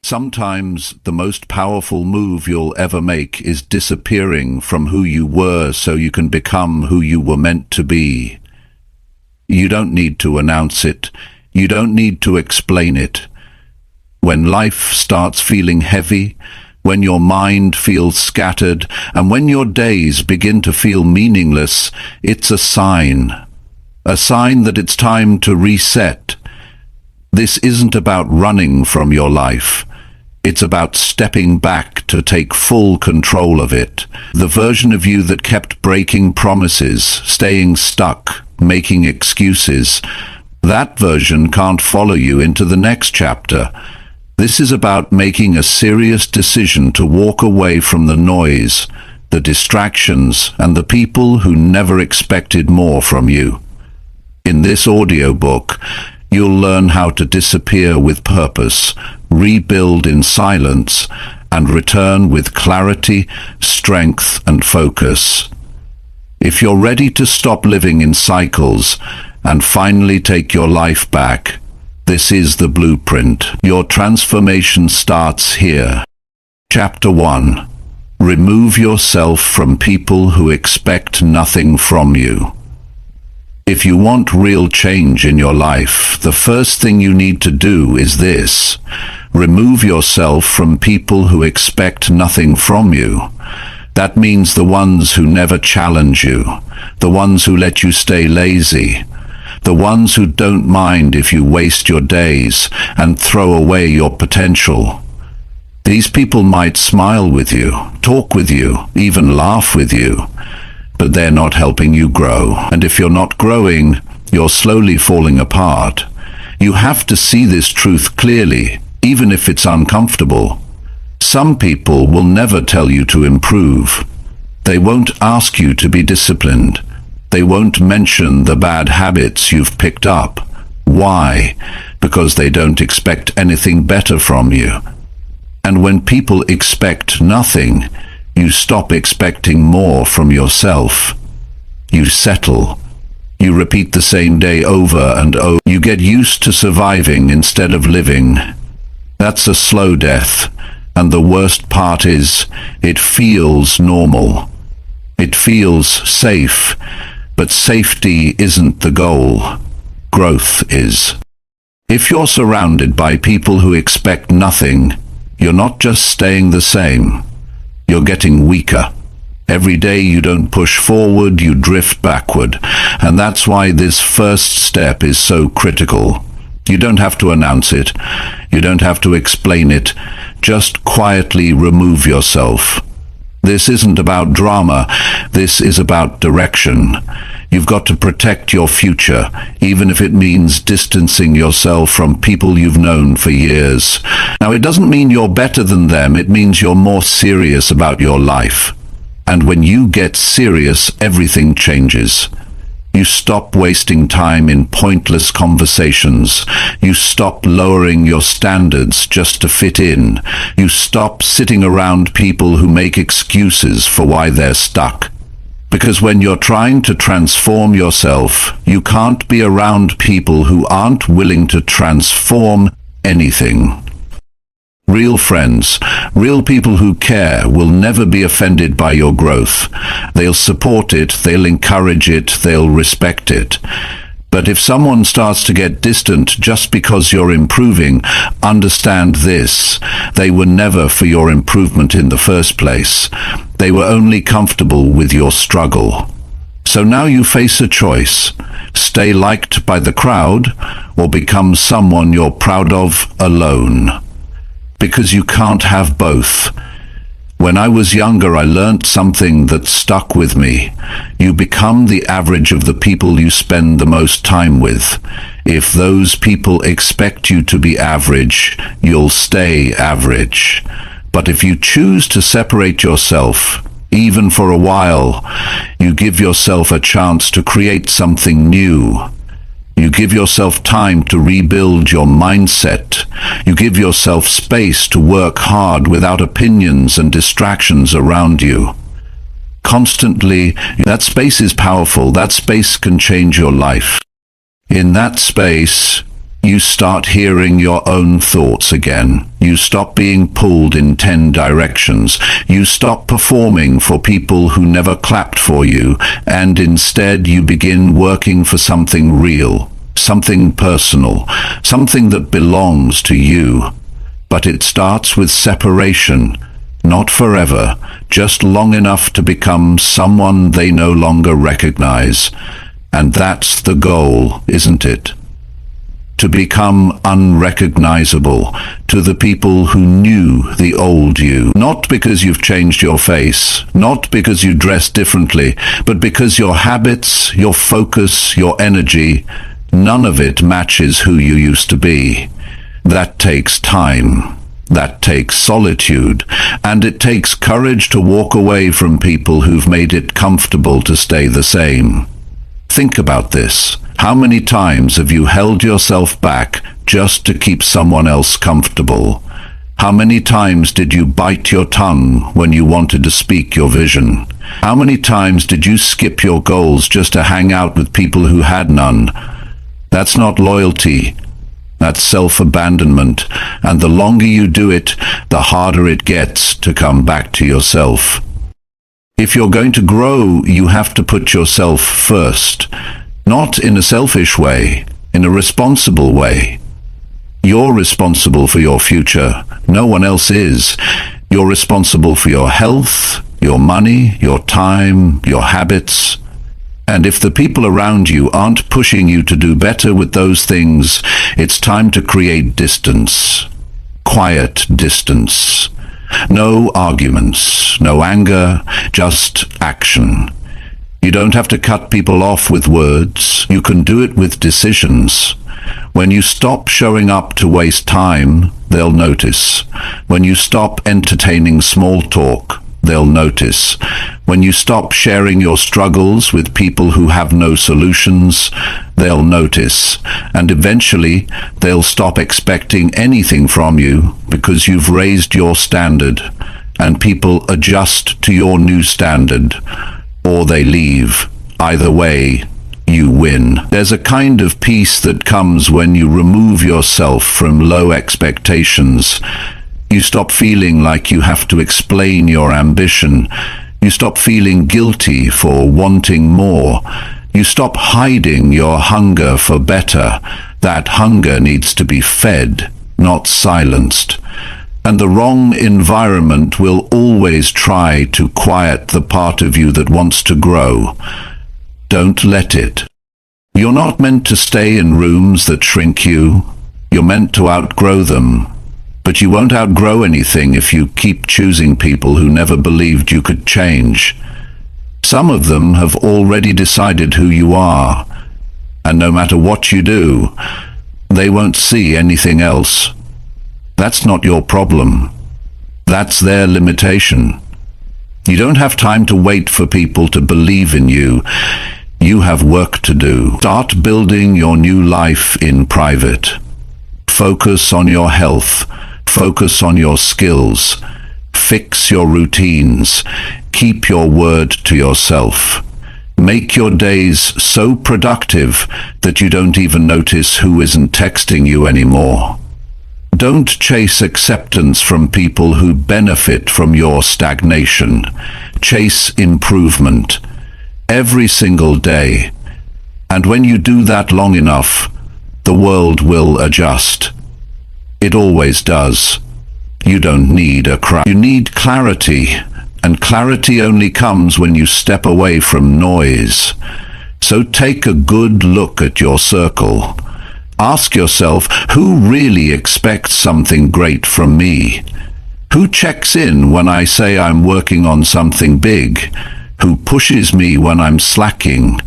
Sometimes the most powerful move you'll ever make is disappearing from who you were so you can become who you were meant to be. You don't need to announce it. You don't need to explain it. When life starts feeling heavy, when your mind feels scattered, and when your days begin to feel meaningless, it's a sign that it's time to reset. This isn't about running from your life. It's about stepping back to take full control of it. The version of you that kept breaking promises, staying stuck, making excuses, that version can't follow you into the next chapter. This is about making a serious decision to walk away from the noise, the distractions, and the people who never expected more from you. In this audiobook, you'll learn how to disappear with purpose, rebuild in silence, and return with clarity, strength, and focus. If you're ready to stop living in cycles and finally take your life back, this is the blueprint. Your transformation starts here. Chapter 1. Remove yourself from people who expect nothing from you. If you want real change in your life, the first thing you need to do is this. Remove yourself from people who expect nothing from you. That means the ones who never challenge you, the ones who let you stay lazy, the ones who don't mind if you waste your days and throw away your potential. These people might smile with you, talk with you, even laugh with you, but they're not helping you grow. And if you're not growing, you're slowly falling apart. You have to see this truth clearly, even if it's uncomfortable. Some people will never tell you to improve. They won't ask you to be disciplined. They won't mention the bad habits you've picked up. Why? Because they don't expect anything better from you. And when people expect nothing, you stop expecting more from yourself. You settle. You repeat the same day over and over. You get used to surviving instead of living. That's a slow death. And the worst part is, it feels normal. It feels safe. But safety isn't the goal. Growth is. If you're surrounded by people who expect nothing, you're not just staying the same. You're getting weaker. Every day you don't push forward, you drift backward. And that's why this first step is so critical. You don't have to announce it. You don't have to explain it. Just quietly remove yourself. This isn't about drama. This is about direction. You've got to protect your future, even if it means distancing yourself from people you've known for years. Now, it doesn't mean you're better than them. It means you're more serious about your life. And when you get serious, everything changes. You stop wasting time in pointless conversations. You stop lowering your standards just to fit in. You stop sitting around people who make excuses for why they're stuck. Because when you're trying to transform yourself, you can't be around people who aren't willing to transform anything. Real friends, real people who care, will never be offended by your growth. They'll support it, they'll encourage it, they'll respect it. But if someone starts to get distant just because you're improving, understand this: they were never for your improvement in the first place. They were only comfortable with your struggle. So now you face a choice: stay liked by the crowd, or become someone you're proud of alone. Because you can't have both. When I was younger, I learnt something that stuck with me. You become the average of the people you spend the most time with. If those people expect you to be average, you'll stay average. But if you choose to separate yourself, even for a while, you give yourself a chance to create something new. You give yourself time to rebuild your mindset. You give yourself space to work hard without opinions and distractions around you. Constantly, that space is powerful. That space can change your life. In that space, You start hearing your own thoughts again. You stop being pulled in 10 directions. You stop performing for people who never clapped for you, and instead you begin working for something real, something personal, something that belongs to you. But it starts with separation, not forever, just long enough to become someone they no longer recognize. And that's the goal, isn't it? To become unrecognizable to the people who knew the old you. Not because you've changed your face, not because you dress differently, but because your habits, your focus, your energy, none of it matches who you used to be. That takes time. That takes solitude, and it takes courage to walk away from people who've made it comfortable to stay the same. Think about this. How many times have you held yourself back just to keep someone else comfortable? How many times did you bite your tongue when you wanted to speak your vision? How many times did you skip your goals just to hang out with people who had none? That's not loyalty. That's self-abandonment, and the longer you do it, the harder it gets to come back to yourself. If you're going to grow, you have to put yourself first. Not in a selfish way, in a responsible way. You're responsible for your future. No one else is. You're responsible for your health, your money, your time, your habits. And if the people around you aren't pushing you to do better with those things, it's time to create distance. Quiet distance. No arguments, no anger, just action. You don't have to cut people off with words. You can do it with decisions. When you stop showing up to waste time, they'll notice. When you stop entertaining small talk, they'll notice. When you stop sharing your struggles with people who have no solutions, they'll notice. And eventually, they'll stop expecting anything from you because you've raised your standard, and people adjust to your new standard, or they leave. Either way, you win. There's a kind of peace that comes when you remove yourself from low expectations. You stop feeling like you have to explain your ambition. You stop feeling guilty for wanting more. You stop hiding your hunger for better. That hunger needs to be fed, not silenced. And the wrong environment will always try to quiet the part of you that wants to grow. Don't let it. You're not meant to stay in rooms that shrink you. You're meant to outgrow them. But you won't outgrow anything if you keep choosing people who never believed you could change. Some of them have already decided who you are, and no matter what you do, they won't see anything else. That's not your problem. That's their limitation. You don't have time to wait for people to believe in you. You have work to do. Start building your new life in private. Focus on your health. Focus on your skills. Fix your routines. Keep your word to yourself. Make your days so productive that you don't even notice who isn't texting you anymore. Don't chase acceptance from people who benefit from your stagnation. Chase improvement every single day. And when you do that long enough, the world will adjust. It always does. You don't need a crowd. You need clarity, and clarity only comes when you step away from noise. So take a good look at your circle. Ask yourself, who really expects something great from me? Who checks in when I say I'm working on something big? Who pushes me when I'm slacking?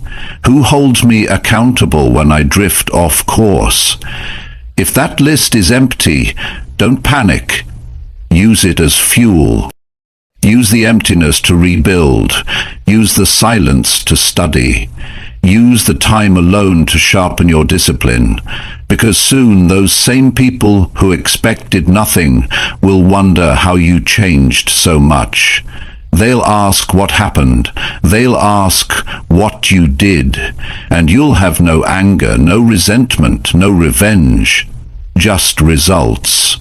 Who holds me accountable when I drift off course? If that list is empty, don't panic. Use it as fuel. Use the emptiness to rebuild. Use the silence to study. Use the time alone to sharpen your discipline, because soon those same people who expected nothing will wonder how you changed so much. They'll ask what happened. They'll ask what you did. And you'll have no anger, no resentment, no revenge. Just results.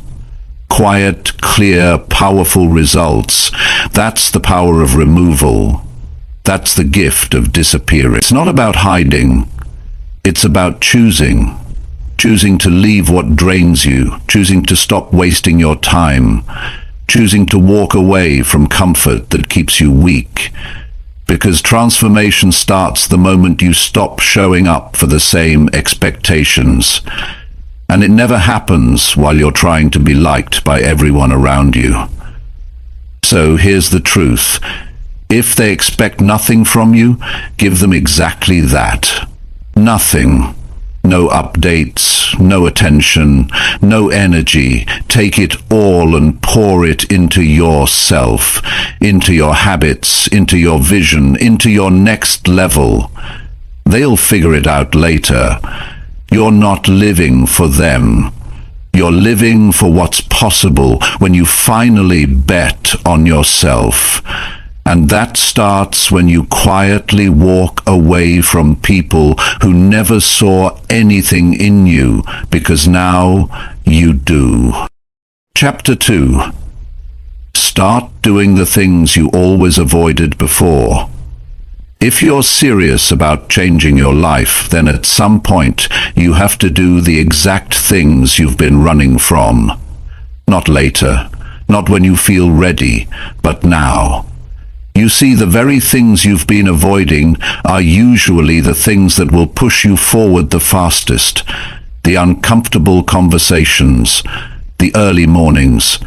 Quiet, clear, powerful results. That's the power of removal. That's the gift of disappearing. It's not about hiding. It's about choosing. Choosing to leave what drains you. Choosing to stop wasting your time. Choosing to walk away from comfort that keeps you weak. Because transformation starts the moment you stop showing up for the same expectations. And it never happens while you're trying to be liked by everyone around you. So here's the truth. If they expect nothing from you, give them exactly that. Nothing. No updates, no attention, no energy. Take it all and pour it into yourself, into your habits, into your vision, into your next level. They'll figure it out later. You're not living for them. You're living for what's possible when you finally bet on yourself. And that starts when you quietly walk away from people who never saw anything in you, because now you do. Chapter 2. Start doing the things you always avoided before. If you're serious about changing your life, then at some point you have to do the exact things you've been running from. Not later, not when you feel ready, but now. You see, the very things you've been avoiding are usually the things that will push you forward the fastest. The uncomfortable conversations, the early mornings,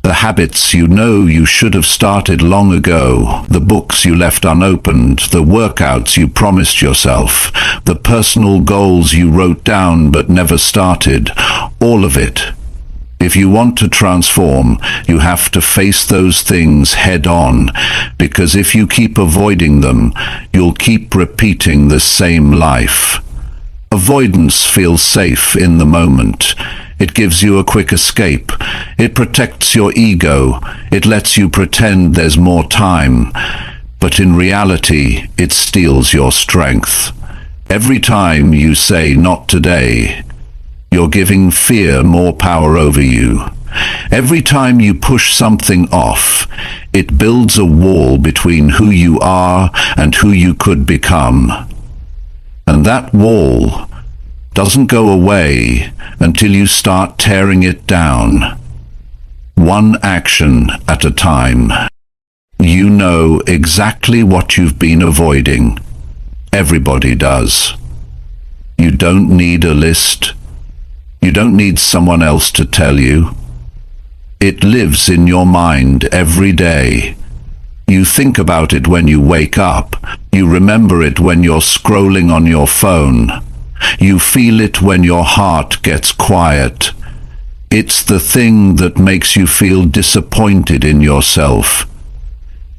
the habits you know you should have started long ago, the books you left unopened, the workouts you promised yourself, the personal goals you wrote down but never started, all of it. If you want to transform, you have to face those things head on, because if you keep avoiding them, you'll keep repeating the same life. Avoidance feels safe in the moment. It gives you a quick escape. It protects your ego. It lets you pretend there's more time. But in reality, it steals your strength. Every time you say, "Not today," you're giving fear more power over you. Every time you push something off, it builds a wall between who you are and who you could become. And that wall doesn't go away until you start tearing it down. One action at a time. You know exactly what you've been avoiding. Everybody does. You don't need a list. You don't need someone else to tell you. It lives in your mind every day. You think about it when you wake up. You remember it when you're scrolling on your phone. You feel it when your heart gets quiet. It's the thing that makes you feel disappointed in yourself.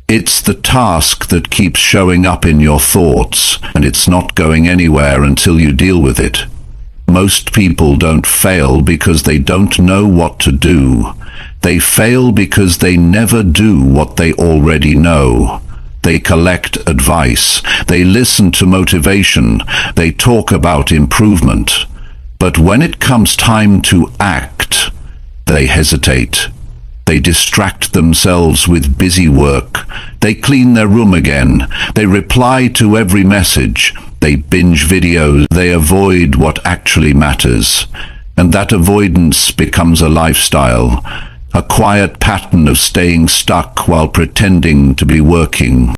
It's the task that keeps showing up in your thoughts, and it's not going anywhere until you deal with it. Most people don't fail because they don't know what to do. They fail because they never do what they already know. They collect advice. They listen to motivation. They talk about improvement. But when it comes time to act, they hesitate. They distract themselves with busy work. They clean their room again. They reply to every message. They binge videos. They avoid what actually matters. And that avoidance becomes a lifestyle, a quiet pattern of staying stuck while pretending to be working.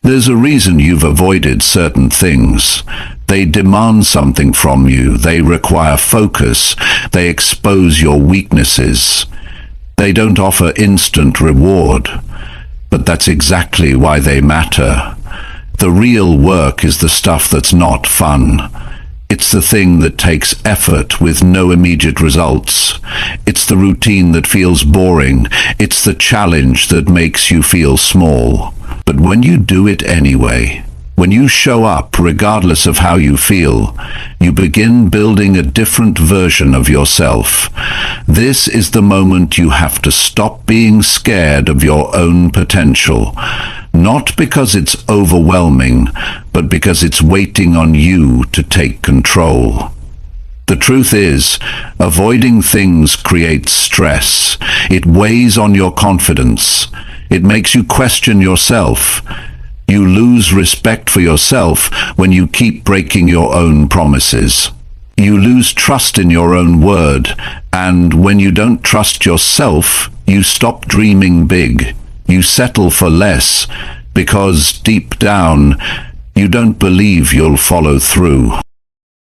There's a reason you've avoided certain things. They demand something from you. They require focus. They expose your weaknesses. They don't offer instant reward. But that's exactly why they matter. The real work is the stuff that's not fun. It's the thing that takes effort with no immediate results. It's the routine that feels boring. It's the challenge that makes you feel small. But when you do it anyway, When you show up, regardless of how you feel, you begin building a different version of yourself. This is the moment you have to stop being scared of your own potential. Not because it's overwhelming, but because it's waiting on you to take control. The truth is, avoiding things creates stress. It weighs on your confidence. It makes you question yourself. You lose respect for yourself when you keep breaking your own promises. You lose trust in your own word, and when you don't trust yourself, you stop dreaming big. You settle for less, because deep down, you don't believe you'll follow through.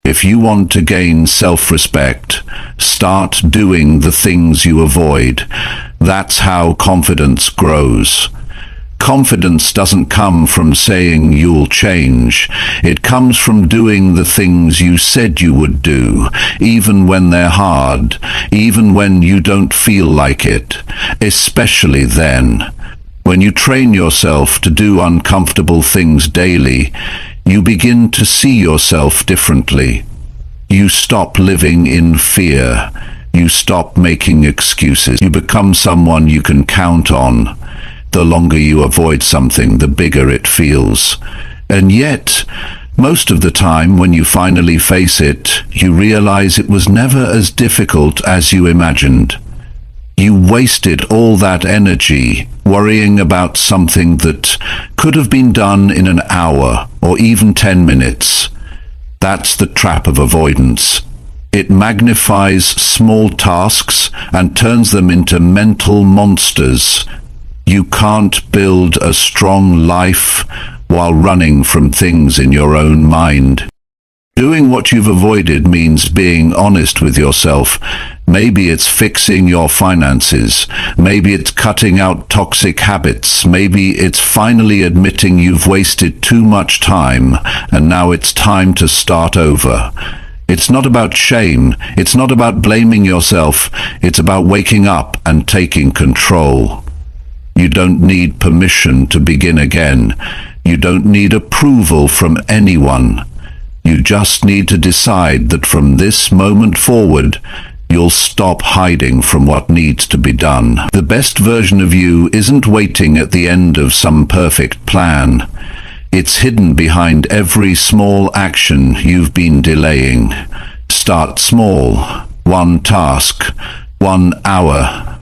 If you want to gain self-respect, start doing the things you avoid. That's how confidence grows. Confidence doesn't come from saying you'll change. It comes from doing the things you said you would do, even when they're hard, even when you don't feel like it, especially then. When you train yourself to do uncomfortable things daily, you begin to see yourself differently. You stop living in fear. You stop making excuses. You become someone you can count on. The longer you avoid something, the bigger it feels. And yet, most of the time when you finally face it, you realize it was never as difficult as you imagined. You wasted all that energy worrying about something that could have been done in an hour or even 10 minutes. That's the trap of avoidance. It magnifies small tasks and turns them into mental monsters. You can't build a strong life while running from things in your own mind. Doing what you've avoided means being honest with yourself. Maybe it's fixing your finances. Maybe it's cutting out toxic habits. Maybe it's finally admitting you've wasted too much time and now it's time to start over. It's not about shame. It's not about blaming yourself. It's about waking up and taking control. You don't need permission to begin again. You don't need approval from anyone. You just need to decide that from this moment forward, you'll stop hiding from what needs to be done. The best version of you isn't waiting at the end of some perfect plan. It's hidden behind every small action you've been delaying. Start small. One task, 1 hour,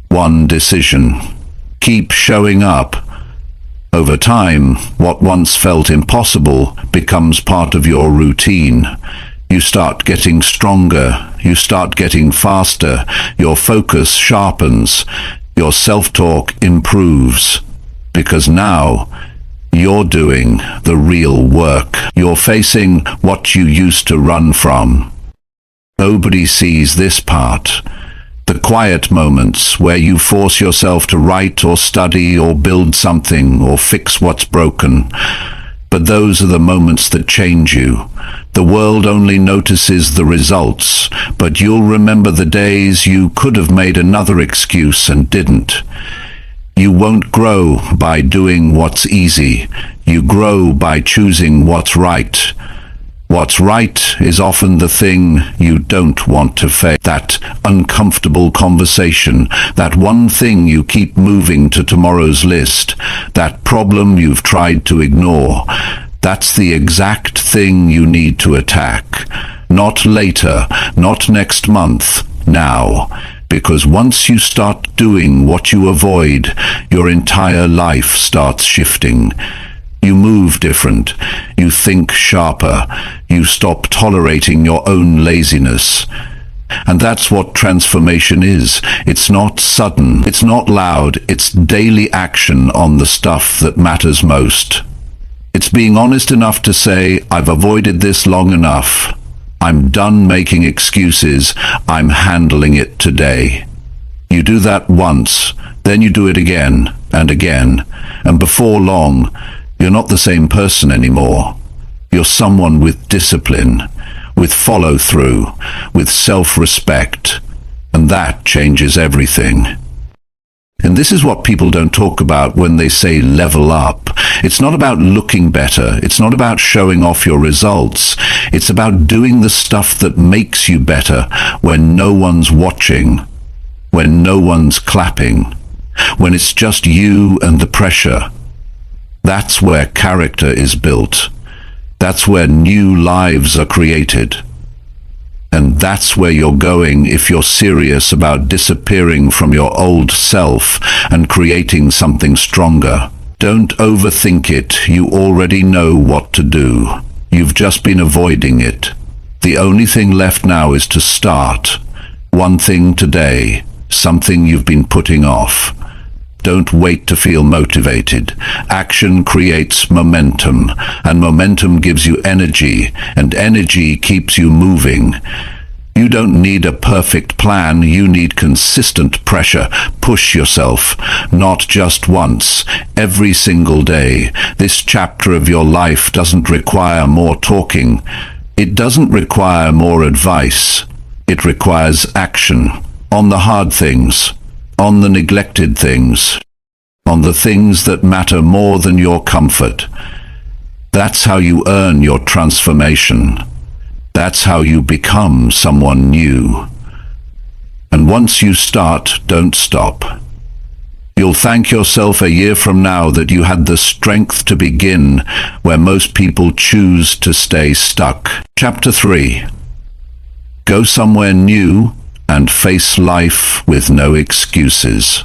one decision. Keep showing up. Over time, what once felt impossible becomes part of your routine. You start getting stronger, you start getting faster, your focus sharpens, your self-talk improves. Because now, you're doing the real work. You're facing what you used to run from. Nobody sees this part. The quiet moments where you force yourself to write or study or build something or fix what's broken. But those are the moments that change you. The world only notices the results, but you'll remember the days you could have made another excuse and didn't. You won't grow by doing what's easy. You grow by choosing what's right. What's right is often the thing you don't want to face. That uncomfortable conversation, that one thing you keep moving to tomorrow's list, that problem you've tried to ignore. That's the exact thing you need to attack. Not later, not next month, now. Because once you start doing what you avoid, your entire life starts shifting. You move different. You think sharper. You stop tolerating your own laziness. And that's what transformation is. It's not sudden. It's not loud. It's daily action on the stuff that matters most. It's being honest enough to say, I've avoided this long enough. I'm done making excuses. I'm handling it today. You do that once, then you do it again and again. And before long, you're not the same person anymore. You're someone with discipline, with follow-through, with self-respect, and that changes everything. And this is what people don't talk about when they say level up. It's not about looking better. It's not about showing off your results. It's about doing the stuff that makes you better when no one's watching, when no one's clapping, when it's just you and the pressure. That's where character is built. That's where new lives are created. And that's where you're going if you're serious about disappearing from your old self and creating something stronger. Don't overthink it. You already know what to do. You've just been avoiding it. The only thing left now is to start. One thing today, something you've been putting off. Don't wait to feel motivated. Action creates momentum, and momentum gives you energy, and energy keeps you moving. You don't need a perfect plan, you need consistent pressure. Push yourself, not just once, every single day. This chapter of your life doesn't require more talking. It doesn't require more advice. It requires action on the hard things, on the neglected things, on the things that matter more than your comfort. That's how you earn your transformation. That's how you become someone new. And once you start, don't stop. You'll thank yourself a year from now that you had the strength to begin where most people choose to stay stuck. Chapter 3. Go somewhere new and face life with no excuses.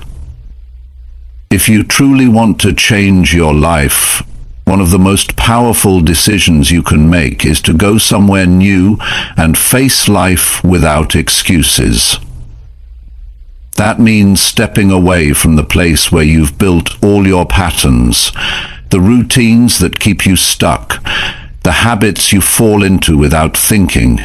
If you truly want to change your life, one of the most powerful decisions you can make is to go somewhere new and face life without excuses. That means stepping away from the place where you've built all your patterns, the routines that keep you stuck, the habits you fall into without thinking,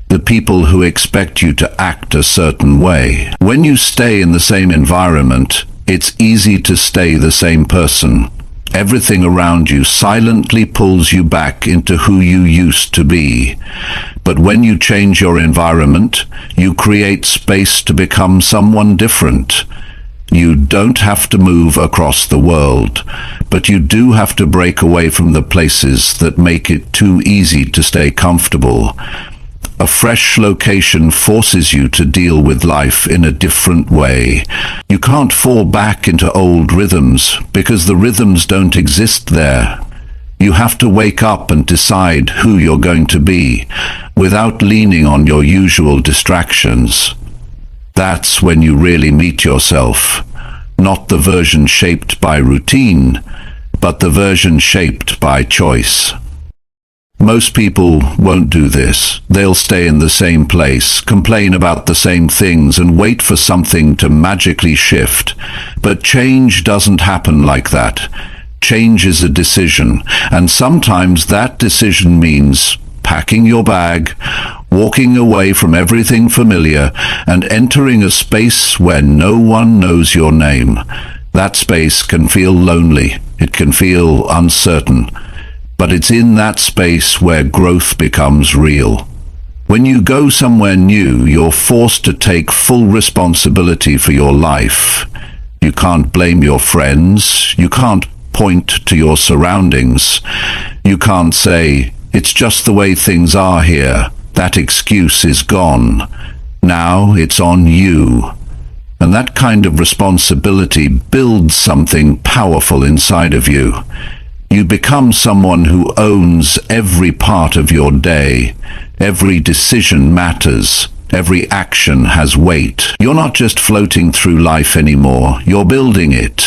the people who expect you to act a certain way. When you stay in the same environment, it's easy to stay the same person. Everything around you silently pulls you back into who you used to be. But when you change your environment, you create space to become someone different. You don't have to move across the world, but you do have to break away from the places that make it too easy to stay comfortable. A fresh location forces you to deal with life in a different way. You can't fall back into old rhythms because the rhythms don't exist there. You have to wake up and decide who you're going to be without leaning on your usual distractions. That's when you really meet yourself, not the version shaped by routine, but the version shaped by choice. Most people won't do this. They'll stay in the same place, complain about the same things, and wait for something to magically shift. But change doesn't happen like that. Change is a decision, and sometimes that decision means packing your bag, walking away from everything familiar, and entering a space where no one knows your name. That space can feel lonely. It can feel uncertain. But it's in that space where growth becomes real. When you go somewhere new, you're forced to take full responsibility for your life. You can't blame your friends. You can't point to your surroundings. You can't say, "It's just the way things are here." That excuse is gone. Now it's on you. And that kind of responsibility builds something powerful inside of you. You become someone who owns every part of your day. Every decision matters. Every action has weight. You're not just floating through life anymore. You're building it.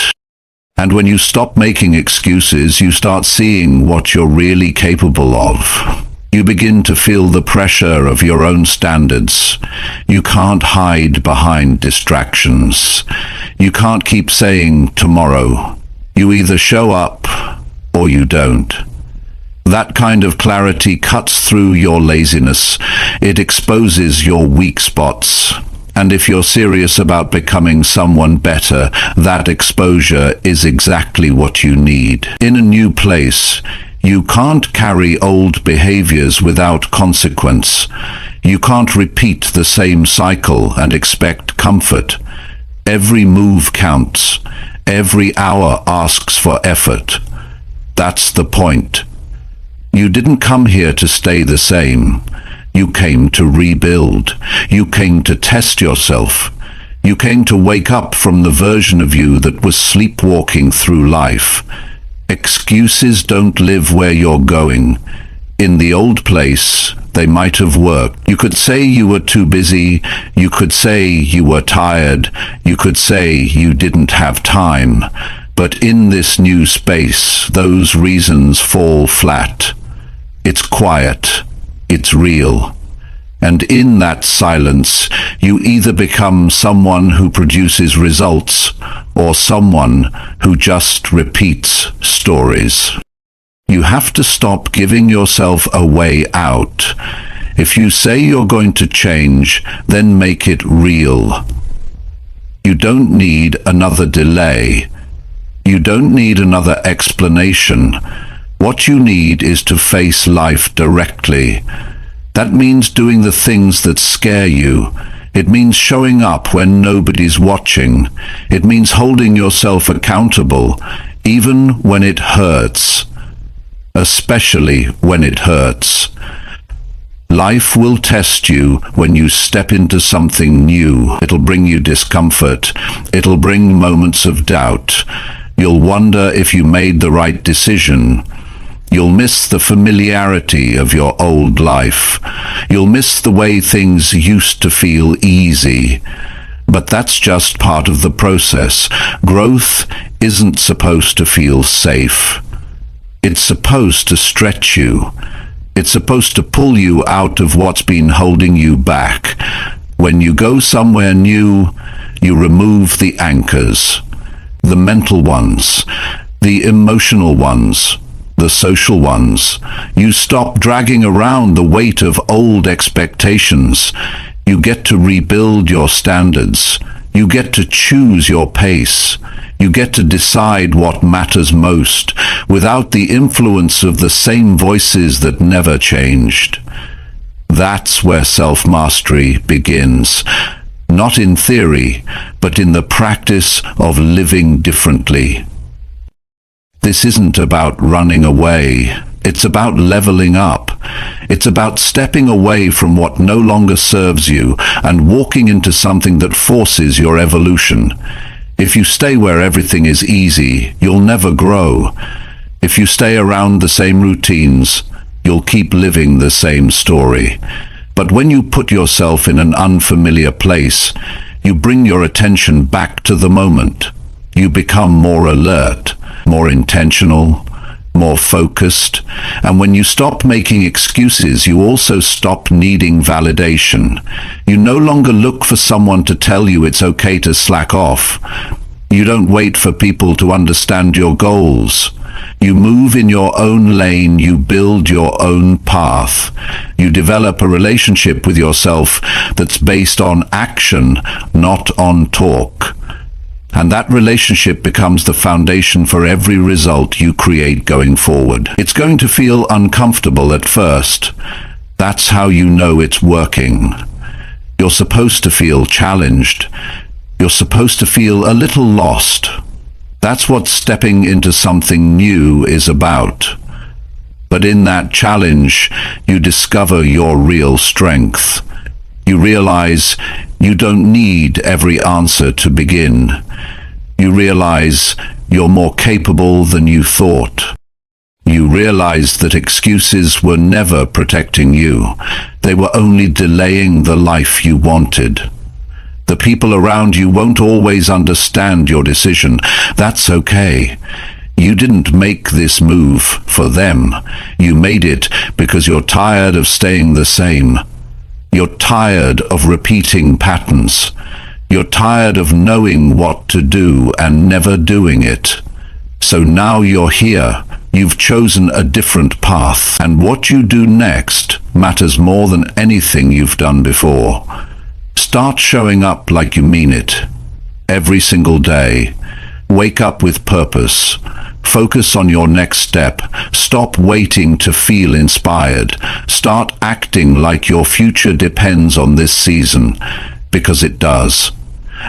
And when you stop making excuses, you start seeing what you're really capable of. You begin to feel the pressure of your own standards. You can't hide behind distractions. You can't keep saying tomorrow. You either show up or you don't. That kind of clarity cuts through your laziness. It exposes your weak spots. And if you're serious about becoming someone better, that exposure is exactly what you need. In a new place, you can't carry old behaviors without consequence. You can't repeat the same cycle and expect comfort. Every move counts. Every hour asks for effort. That's the point. You didn't come here to stay the same. You came to rebuild. You came to test yourself. You came to wake up from the version of you that was sleepwalking through life. Excuses don't live where you're going. In the old place, they might have worked. You could say you were too busy. You could say you were tired. You could say you didn't have time. But in this new space, those reasons fall flat. It's quiet. It's real. And in that silence, you either become someone who produces results or someone who just repeats stories. You have to stop giving yourself a way out. If you say you're going to change, then make it real. You don't need another delay. You don't need another explanation. What you need is to face life directly. That means doing the things that scare you. It means showing up when nobody's watching. It means holding yourself accountable, even when it hurts. Especially when it hurts. Life will test you when you step into something new. It'll bring you discomfort. It'll bring moments of doubt. You'll wonder if you made the right decision. You'll miss the familiarity of your old life. You'll miss the way things used to feel easy. But that's just part of the process. Growth isn't supposed to feel safe. It's supposed to stretch you. It's supposed to pull you out of what's been holding you back. When you go somewhere new, you remove the anchors. The mental ones, the emotional ones, the social ones. You stop dragging around the weight of old expectations. You get to rebuild your standards. You get to choose your pace. You get to decide what matters most without the influence of the same voices that never changed. That's where self-mastery begins. Not in theory, but in the practice of living differently. This isn't about running away. It's about leveling up. It's about stepping away from what no longer serves you and walking into something that forces your evolution. If you stay where everything is easy, you'll never grow. If you stay around the same routines, you'll keep living the same story. But when you put yourself in an unfamiliar place, you bring your attention back to the moment. You become more alert, more intentional, more focused. And when you stop making excuses, you also stop needing validation. You no longer look for someone to tell you it's okay to slack off. You don't wait for people to understand your goals. You move in your own lane. You build your own path. You develop a relationship with yourself that's based on action, not on talk. And that relationship becomes the foundation for every result you create going forward. It's going to feel uncomfortable at first. That's how you know it's working. You're supposed to feel challenged. You're supposed to feel a little lost. That's what stepping into something new is about. But in that challenge, you discover your real strength. You realize you don't need every answer to begin. You realize you're more capable than you thought. You realize that excuses were never protecting you. They were only delaying the life you wanted. The people around you won't always understand your decision. That's okay. You didn't make this move for them. You made it because you're tired of staying the same. You're tired of repeating patterns. You're tired of knowing what to do and never doing it. So now you're here. You've chosen a different path, and what you do next matters more than anything you've done before. Start showing up like you mean it. Every single day. Wake up with purpose. Focus on your next step. Stop waiting to feel inspired. Start acting like your future depends on this season, because it does.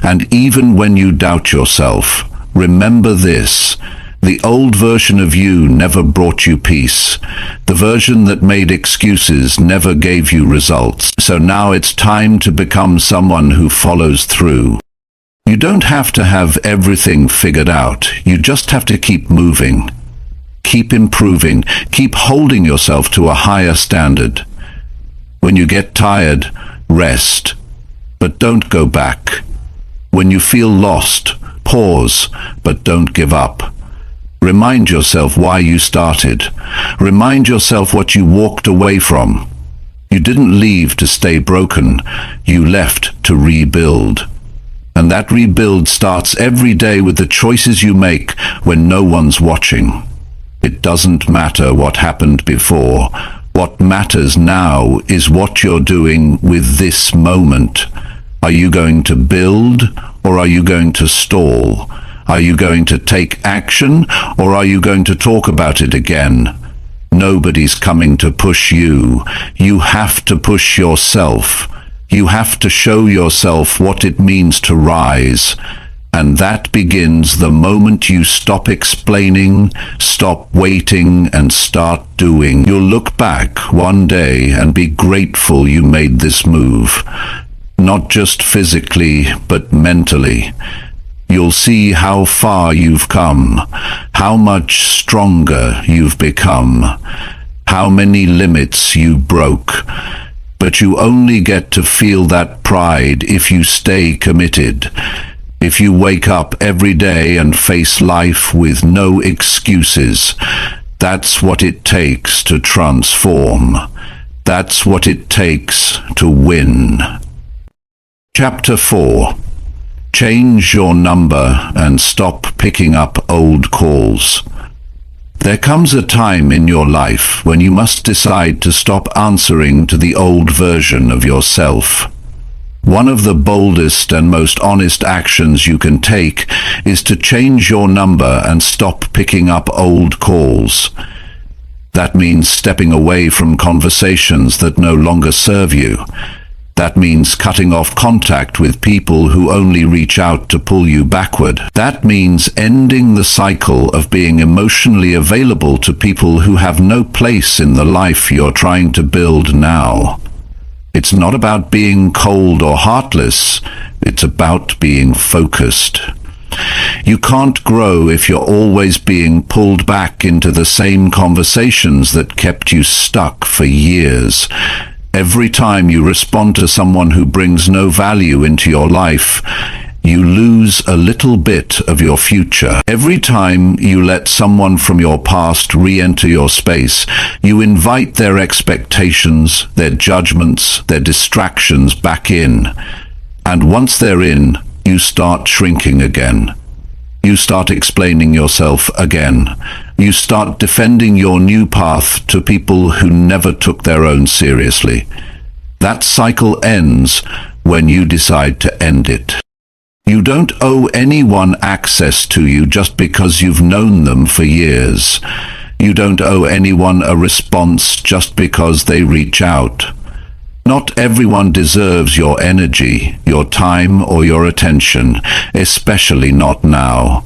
And even when you doubt yourself, remember this: the old version of you never brought you peace. The version that made excuses never gave you results. So now it's time to become someone who follows through. You don't have to have everything figured out. You just have to keep moving. Keep improving. Keep holding yourself to a higher standard. When you get tired, rest. But don't go back. When you feel lost, pause, but don't give up. Remind yourself why you started. Remind yourself what you walked away from. You didn't leave to stay broken. You left to rebuild. And that rebuild starts every day with the choices you make when no one's watching. It doesn't matter what happened before. What matters now is what you're doing with this moment. Are you going to build, or are you going to stall? Are you going to take action, or are you going to talk about it again? Nobody's coming to push you. You have to push yourself. You have to show yourself what it means to rise. And that begins the moment you stop explaining, stop waiting, and start doing. You'll look back one day and be grateful you made this move. Not just physically, but mentally. You'll see how far you've come, how much stronger you've become, how many limits you broke. But you only get to feel that pride if you stay committed. If you wake up every day and face life with no excuses. That's what it takes to transform. That's what it takes to win. Chapter 4. Change your number and stop picking up old calls. There comes a time in your life when you must decide to stop answering to the old version of yourself. One of the boldest and most honest actions you can take is to change your number and stop picking up old calls. That means stepping away from conversations that no longer serve you. That means cutting off contact with people who only reach out to pull you backward. That means ending the cycle of being emotionally available to people who have no place in the life you're trying to build now. It's not about being cold or heartless. It's about being focused. You can't grow if you're always being pulled back into the same conversations that kept you stuck for years. Every time you respond to someone who brings no value into your life, you lose a little bit of your future. Every time you let someone from your past re-enter your space, you invite their expectations, their judgments, their distractions back in. And once they're in, you start shrinking again. You start explaining yourself again. You start defending your new path to people who never took their own seriously. That cycle ends when you decide to end it. You don't owe anyone access to you just because you've known them for years. You don't owe anyone a response just because they reach out. Not everyone deserves your energy, your time, or your attention, especially not now.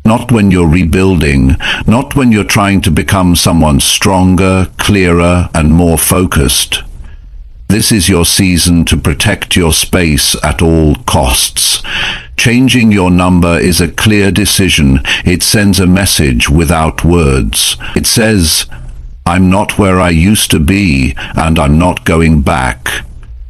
Not when you're rebuilding, not when you're trying to become someone stronger, clearer, and more focused. This is your season to protect your space at all costs. Changing your number is a clear decision. It sends a message without words. It says, I'm not where I used to be, and I'm not going back.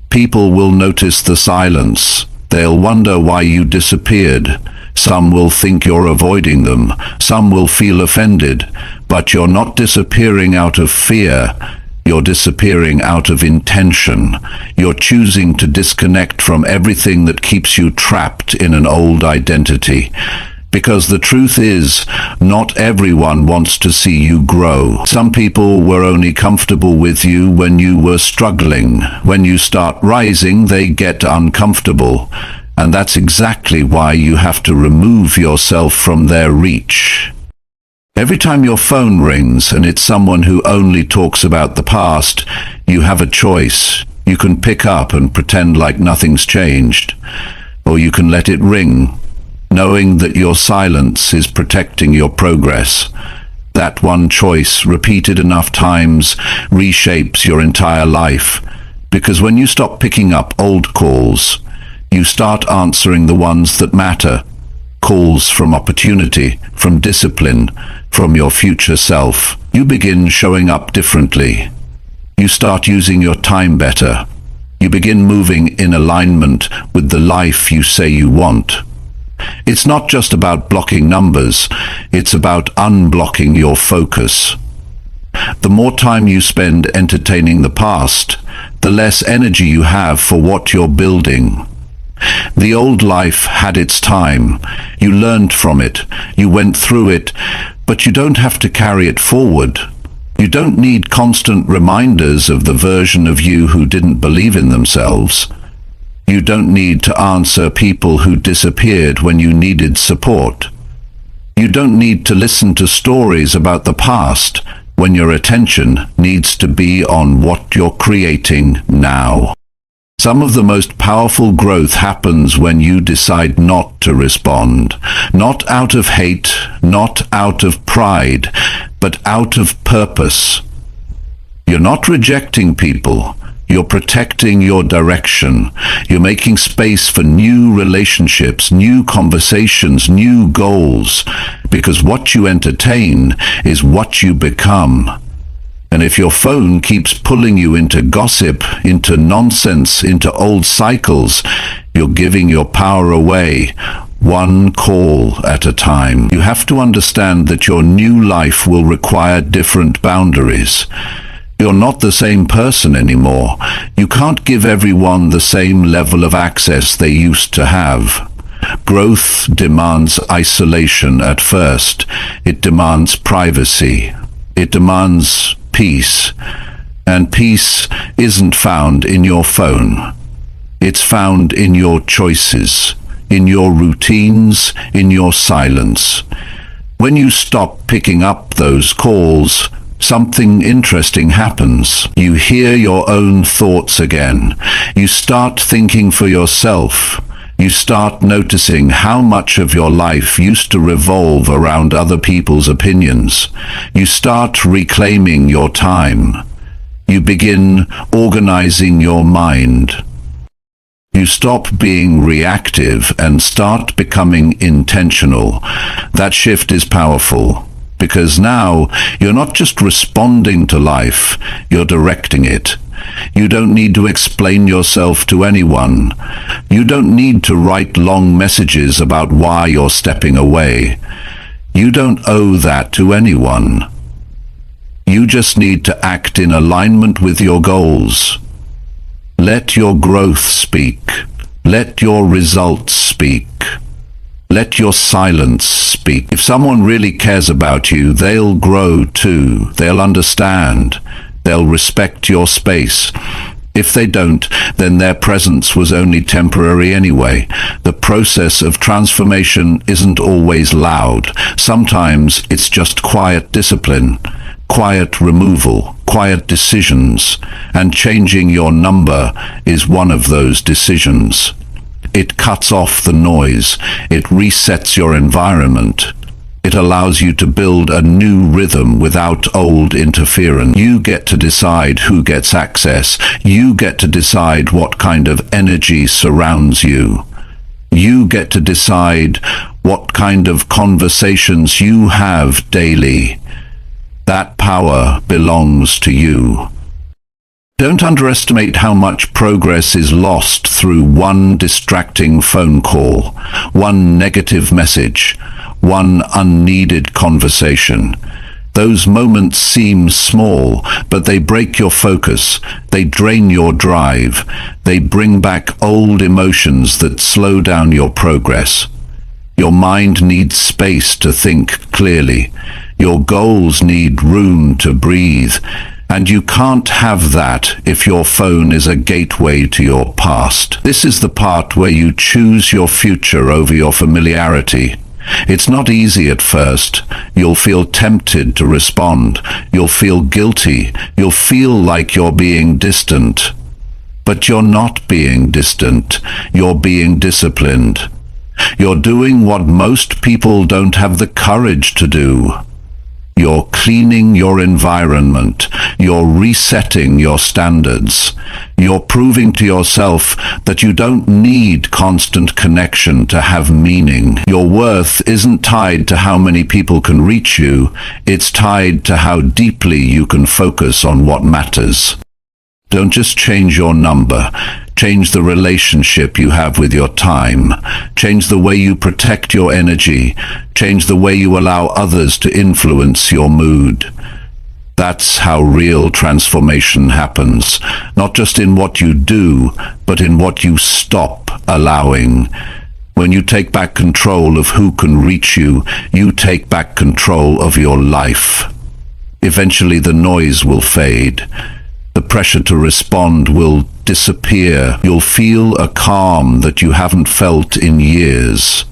People will notice the silence. They'll wonder why you disappeared. Some will think you're avoiding them. Some will feel offended. But you're not disappearing out of fear. You're disappearing out of intention. You're choosing to disconnect from everything that keeps you trapped in an old identity. Because the truth is, not everyone wants to see you grow. Some people were only comfortable with you when you were struggling. When you start rising, they get uncomfortable. And that's exactly why you have to remove yourself from their reach. Every time your phone rings and it's someone who only talks about the past, you have a choice. You can pick up and pretend like nothing's changed. or you can let it ring, knowing that your silence is protecting your progress. That one choice, repeated enough times, reshapes your entire life. Because when you stop picking up old calls, you start answering the ones that matter. Calls from opportunity, from discipline, from your future self. You begin showing up differently. You start using your time better. You begin moving in alignment with the life you say you want. It's not just about blocking numbers, it's about unblocking your focus. The more time you spend entertaining the past, the less energy you have for what you're building. The old life had its time. You learned from it. You went through it, but you don't have to carry it forward. You don't need constant reminders of the version of you who didn't believe in themselves. You don't need to answer people who disappeared when you needed support. You don't need to listen to stories about the past when your attention needs to be on what you're creating now. Some of the most powerful growth happens when you decide not to respond. Not out of hate, not out of pride, but out of purpose. You're not rejecting people. You're protecting your direction. You're making space for new relationships, new conversations, new goals. Because what you entertain is what you become. And if your phone keeps pulling you into gossip, into nonsense, into old cycles, you're giving your power away, one call at a time. You have to understand that your new life will require different boundaries. You're not the same person anymore. You can't give everyone the same level of access they used to have. Growth demands isolation at first. It demands privacy. It demands peace. And peace isn't found in your phone. It's found in your choices, in your routines, in your silence. When you stop picking up those calls, something interesting happens. You hear your own thoughts again. You start thinking for yourself. You start noticing how much of your life used to revolve around other people's opinions. You start reclaiming your time. You begin organizing your mind. You stop being reactive and start becoming intentional. That shift is powerful. Because now, you're not just responding to life, you're directing it. You don't need to explain yourself to anyone. You don't need to write long messages about why you're stepping away. You don't owe that to anyone. You just need to act in alignment with your goals. Let your growth speak. Let your results speak. Let your silence speak. If someone really cares about you, they'll grow too. They'll understand. They'll respect your space. If they don't, then their presence was only temporary anyway. The process of transformation isn't always loud. Sometimes it's just quiet discipline, quiet removal, quiet decisions, and changing your number is one of those decisions. It cuts off the noise. It resets your environment. It allows you to build a new rhythm without old interference. You get to decide who gets access. You get to decide what kind of energy surrounds you. You get to decide what kind of conversations you have daily. That power belongs to you. Don't underestimate how much progress is lost through one distracting phone call, one negative message, one unneeded conversation. Those moments seem small, but they break your focus, they drain your drive, they bring back old emotions that slow down your progress. Your mind needs space to think clearly. Your goals need room to breathe. And you can't have that if your phone is a gateway to your past. This is the part where you choose your future over your familiarity. It's not easy at first. You'll feel tempted to respond. You'll feel guilty. You'll feel like you're being distant. But you're not being distant, you're being disciplined. You're doing what most people don't have the courage to do. You're cleaning your environment. You're resetting your standards. You're proving to yourself that you don't need constant connection to have meaning. Your worth isn't tied to how many people can reach you. It's tied to how deeply you can focus on what matters. Don't just change your number. Change the relationship you have with your time. Change the way you protect your energy. Change the way you allow others to influence your mood. That's how real transformation happens, not just in what you do, but in what you stop allowing. When you take back control of who can reach you, you take back control of your life. Eventually the noise will fade. The pressure to respond will disappear. You'll feel a calm that you haven't felt in years.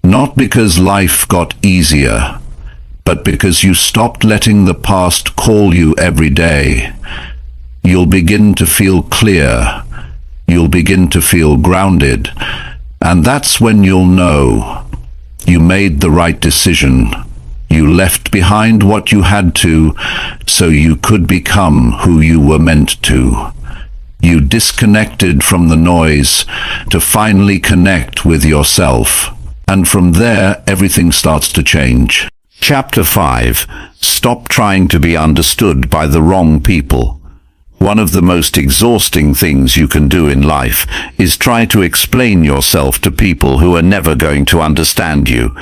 Not because life got easier, but because you stopped letting the past call you every day. You'll begin to feel clear. You'll begin to feel grounded. And that's when you'll know you made the right decision. You left behind what you had to, so you could become who you were meant to. You disconnected from the noise to finally connect with yourself. And from there, everything starts to change. Chapter 5. Stop trying to be understood by the wrong people. One of the most exhausting things you can do in life is try to explain yourself to people who are never going to understand you.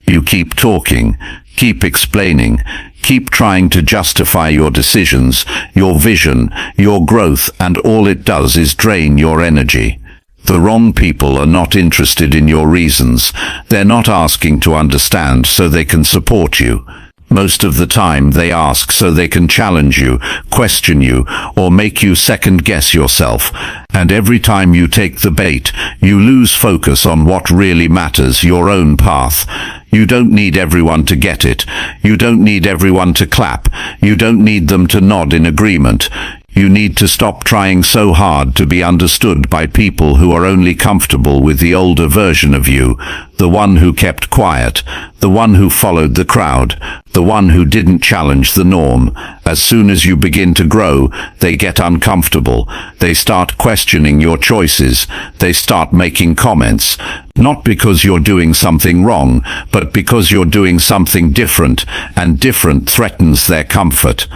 You keep talking, keep explaining, keep trying to justify your decisions, your vision, your growth, and all it does is drain your energy. The wrong people are not interested in your reasons. They're not asking to understand so they can support you. Most of the time they ask so they can challenge you, question you, or make you second-guess yourself. And every time you take the bait, you lose focus on what really matters, your own path. You don't need everyone to get it. You don't need everyone to clap. You don't need them to nod in agreement. You need to stop trying so hard to be understood by people who are only comfortable with the older version of you, the one who kept quiet, the one who followed the crowd, the one who didn't challenge the norm. As soon as you begin to grow, they get uncomfortable. They start questioning your choices. They start making comments. Not because you're doing something wrong, but because you're doing something different, and different threatens their comfort.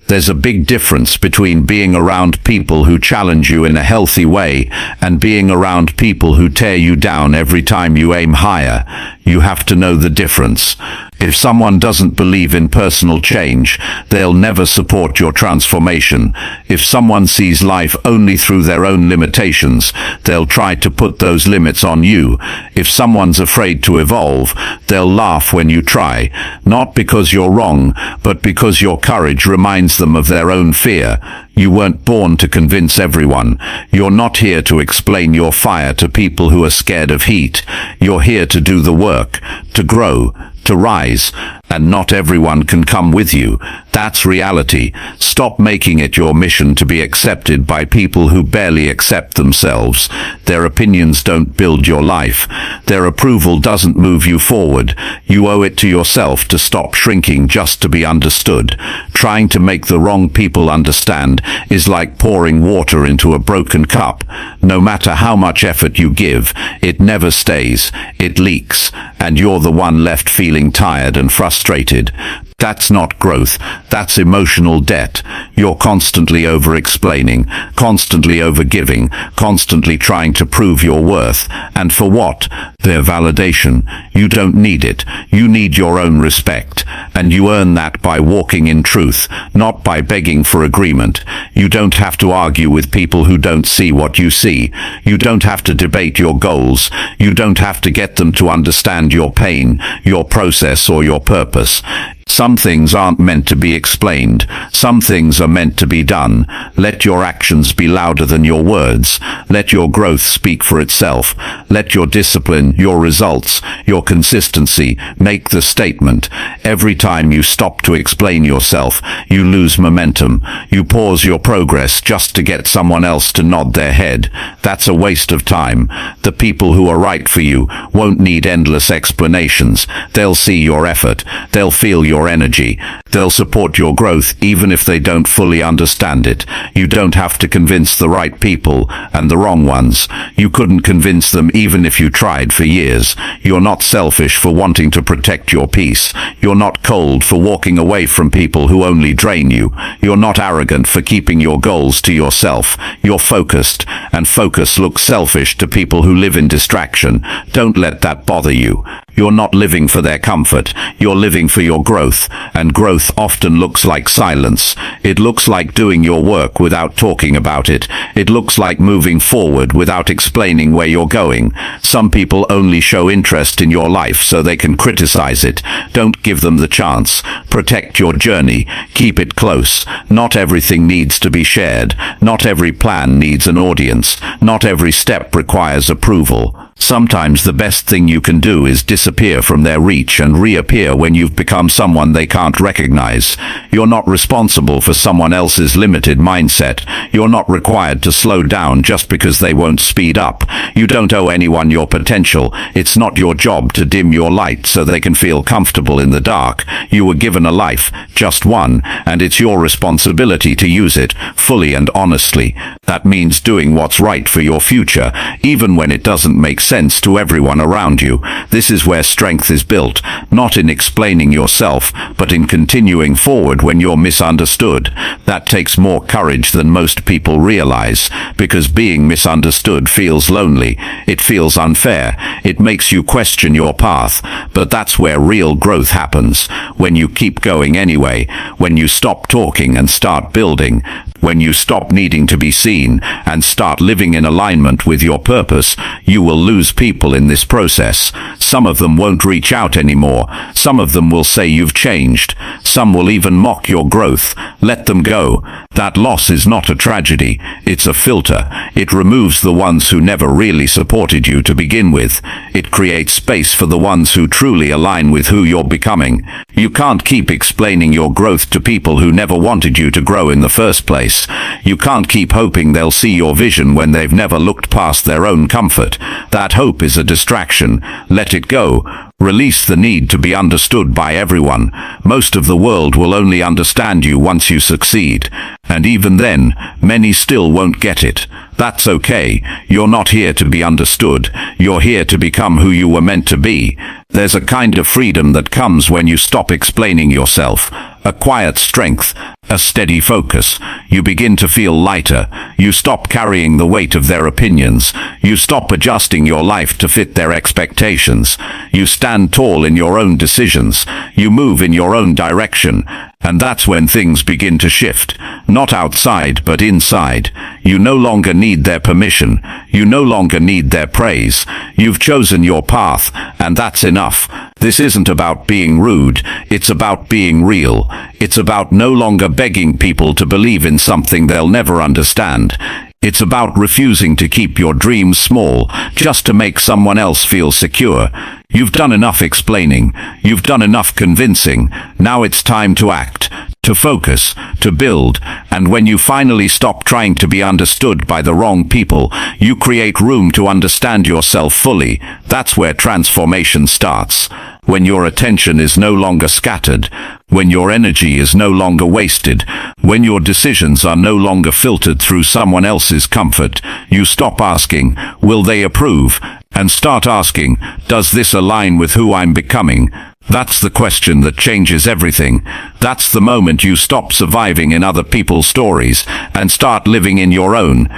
There's a big difference between being around people who challenge you in a healthy way and being around people who tear you down every time you aim higher. You have to know the difference. If someone doesn't believe in personal change, they'll never support your transformation. If someone sees life only through their own limitations, they'll try to put those limits on you. If someone's afraid to evolve, they'll laugh when you try, not because you're wrong, but because your courage reminds them of their own fear. You weren't born to convince everyone. You're not here to explain your fire to people who are scared of heat. You're here to do the work, to grow, to rise, and not everyone can come with you. That's reality. Stop making it your mission to be accepted by people who barely accept themselves. Their opinions don't build your life. Their approval doesn't move you forward. You owe it to yourself to stop shrinking just to be understood. Trying to make the wrong people understand is like pouring water into a broken cup. No matter how much effort you give, it never stays. It leaks, and you're the one left feeling tired and frustrated. That's not growth. That's emotional debt. You're constantly over-explaining, constantly over-giving, constantly trying to prove your worth. And for what? Their validation. You don't need it. You need your own respect. And you earn that by walking in truth, not by begging for agreement. You don't have to argue with people who don't see what you see. You don't have to debate your goals. You don't have to get them to understand your pain, your process, or your purpose. Some things aren't meant to be explained. Some things are meant to be done. Let your actions be louder than your words. Let your growth speak for itself. Let your discipline, your results, your consistency make the statement. Every time you stop to explain yourself, you lose momentum. You pause your progress just to get someone else to nod their head. That's a waste of time. The people who are right for you won't need endless explanations. They'll see your effort. They'll feel your energy. They'll support your growth even if they don't fully understand it. You don't have to convince the right people and the wrong ones. You couldn't convince them even if you tried for years. You're not selfish for wanting to protect your peace. You're not cold for walking away from people who only drain you. You're not arrogant for keeping your goals to yourself. You're focused, and focus looks selfish to people who live in distraction. Don't let that bother you. You're not living for their comfort. You're living for your growth, and growth often looks like silence. It looks like doing your work without talking about it. It looks like moving forward without explaining where you're going. Some people only show interest in your life so they can criticize it. Don't give them the chance. Protect your journey. Keep it close. Not everything needs to be shared. Not every plan needs an audience. Not every step requires approval. Sometimes the best thing you can do is disappear from their reach and reappear when you've become someone they can't recognize. You're not responsible for someone else's limited mindset. You're not required to slow down just because they won't speed up. You don't owe anyone your potential. It's not your job to dim your light so they can feel comfortable in the dark. You were given a life, just one, and it's your responsibility to use it fully and honestly. That means doing what's right for your future, even when it doesn't make sense to everyone around you. This is where strength is built, not in explaining yourself, but in continuing forward when you're misunderstood. That takes more courage than most people realize, because being misunderstood feels lonely. It feels unfair. It makes you question your path. But that's where real growth happens. When you keep going anyway, when you stop talking and start building, when you stop needing to be seen and start living in alignment with your purpose, you will lose people in this process. Some of them won't reach out anymore. Some of them will say you've changed. Some will even mock your growth. Let them go. That loss is not a tragedy. It's a filter. It removes the ones who never really supported you to begin with. It creates space for the ones who truly align with who you're becoming. You can't keep explaining your growth to people who never wanted you to grow in the first place. You can't keep hoping they'll see your vision when they've never looked past their own comfort. That hope is a distraction. Let it go. Release the need to be understood by everyone. Most of the world will only understand you once you succeed. And even then, many still won't get it. That's okay. You're not here to be understood. You're here to become who you were meant to be. There's a kind of freedom that comes when you stop explaining yourself. A quiet strength, a steady focus. You begin to feel lighter. You stop carrying the weight of their opinions. You stop adjusting your life to fit their expectations. You stand tall in your own decisions. You move in your own direction. And that's when things begin to shift. Not outside, but inside. You no longer need their permission. You no longer need their praise. You've chosen your path, and that's enough. This isn't about being rude. It's about being real. It's about no longer begging people to believe in something they'll never understand. It's about refusing to keep your dreams small just to make someone else feel secure. You've done enough explaining. You've done enough convincing. Now it's time to act, to focus, to build. And when you finally stop trying to be understood by the wrong people, you create room to understand yourself fully. That's where transformation starts. When your attention is no longer scattered, when your energy is no longer wasted, when your decisions are no longer filtered through someone else's comfort, you stop asking, will they approve? And start asking, does this align with who I'm becoming? That's the question that changes everything. That's the moment you stop surviving in other people's stories and start living in your own.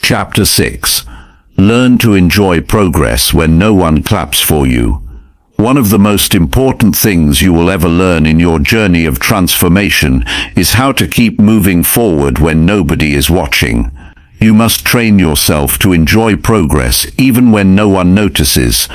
Chapter 6. Learn to enjoy progress when no one claps for you. One of the most important things you will ever learn in your journey of transformation is how to keep moving forward when nobody is watching. You must train yourself to enjoy progress even when no one notices,